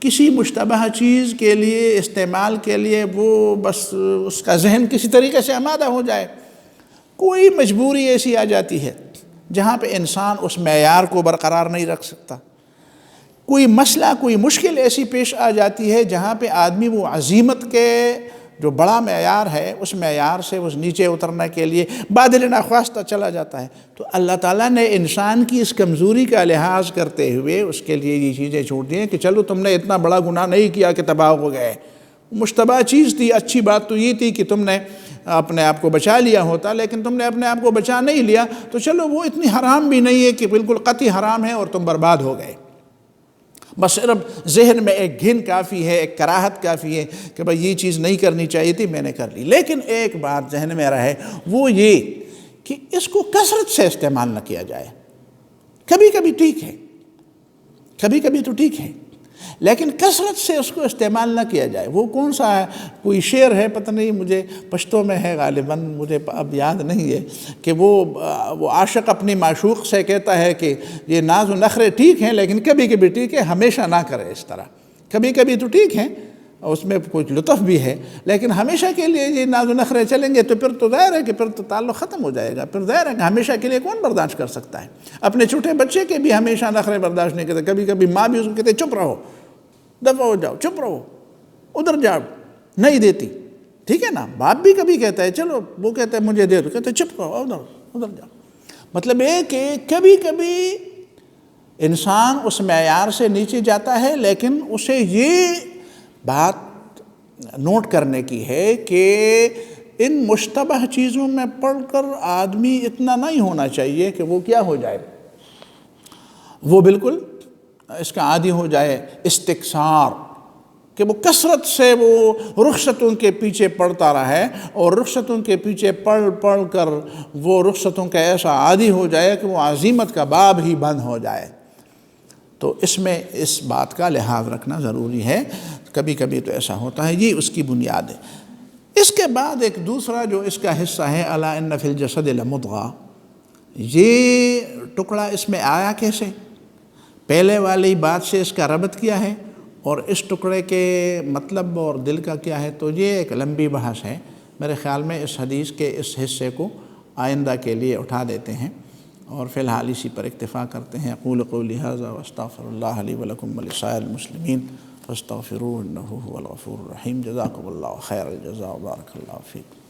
کسی مشتبہ چیز کے لیے، استعمال کے لیے، وہ بس اس کا ذہن کسی طریقے سے آمادہ ہو جائے. کوئی مجبوری ایسی آ جاتی ہے جہاں پہ انسان اس معیار کو برقرار نہیں رکھ سکتا. کوئی مسئلہ، کوئی مشکل ایسی پیش آ جاتی ہے جہاں پہ آدمی وہ عزیمت کے جو بڑا معیار ہے اس معیار سے اس نیچے اترنے کے لیے بادل ناخواستہ چلا جاتا ہے. تو اللہ تعالیٰ نے انسان کی اس کمزوری کا لحاظ کرتے ہوئے اس کے لیے یہ چیزیں چھوڑ دی ہیں کہ چلو تم نے اتنا بڑا گناہ نہیں کیا کہ تباہ ہو گئے. مشتبہ چیز تھی، اچھی بات تو یہ تھی کہ تم نے اپنے آپ کو بچا لیا ہوتا، لیکن تم نے اپنے آپ کو بچا نہیں لیا، تو چلو وہ اتنی حرام بھی نہیں ہے کہ بالکل قطعی حرام ہے اور تم برباد ہو گئے. بس صرف ذہن میں ایک گھن کافی ہے، ایک کراہت کافی ہے کہ بھائی یہ چیز نہیں کرنی چاہیے تھی، میں نے کر لی. لیکن ایک بات ذہن میں رہے، وہ یہ کہ اس کو کثرت سے استعمال نہ کیا جائے. کبھی کبھی ٹھیک ہے، کبھی کبھی تو ٹھیک ہے، لیکن کثرت سے اس کو استعمال نہ کیا جائے. وہ کون سا ہے؟ کوئی شعر ہے، پتہ نہیں، مجھے پشتو میں ہے غالباً، مجھے اب یاد نہیں ہے، کہ وہ عاشق اپنی معشوق سے کہتا ہے کہ یہ ناز و نخرے ٹھیک ہیں لیکن کبھی کبھی ٹھیک ہے، ہمیشہ نہ کرے اس طرح. کبھی کبھی تو ٹھیک ہیں، اس میں کچھ لطف بھی ہے، لیکن ہمیشہ کے لیے یہ ناز و نخرے چلیں گے تو پھر تو ظاہر ہے کہ پھر تو تعلق ختم ہو جائے گا. پھر ظاہر ہے کہ ہمیشہ کے لیے کون برداشت کر سکتا ہے؟ اپنے چھوٹے بچے کے بھی ہمیشہ نخرے برداشت نہیں کرتے. کبھی کبھی ماں بھی اس کو کہتے چپ رہو، دفع ہو جاؤ، چپ رہو، ادھر جاؤ، نہیں دیتی. ٹھیک ہے نا؟ باپ بھی کبھی کہتا ہے چلو، وہ کہتا ہے مجھے دے دو، کہتے چپ رہو، ادھر جاؤ. مطلب یہ کہ کبھی کبھی انسان اس معیار سے نیچے جاتا ہے، لیکن اسے یہ بات نوٹ کرنے کی ہے کہ ان مشتبہ چیزوں میں پڑھ کر آدمی اتنا نہیں ہونا چاہیے کہ وہ کیا ہو جائے، وہ بالکل اس کا عادی ہو جائے، استکثار، کہ وہ کثرت سے وہ رخصتوں کے پیچھے پڑتا رہے، اور رخصتوں کے پیچھے پڑھ کر وہ رخصتوں کا ایسا عادی ہو جائے کہ وہ عزیمت کا باب ہی بند ہو جائے. تو اس میں اس بات کا لحاظ رکھنا ضروری ہے. کبھی کبھی تو ایسا ہوتا ہے، یہ اس کی بنیاد ہے. اس کے بعد ایک دوسرا جو اس کا حصہ ہے، الا ان فی الجسد لمضغہ، یہ ٹکڑا اس میں آیا کیسے؟ پہلے والی بات سے اس کا ربط کیا ہے، اور اس ٹکڑے کے مطلب اور دل کا کیا ہے؟ تو یہ ایک لمبی بحث ہے. میرے خیال میں اس حدیث کے اس حصے کو آئندہ کے لیے اٹھا دیتے ہیں، اور فی الحال اسی پر اکتفا کرتے ہیں. اقول قولی ھذا واستغفر اللہ لی ولکم ولسائر المسلمین فاستغفروہ انہ ھو الغفور الرحیم. جزاکم اللہ خیر الجزاء و بارک اللہ فیکم.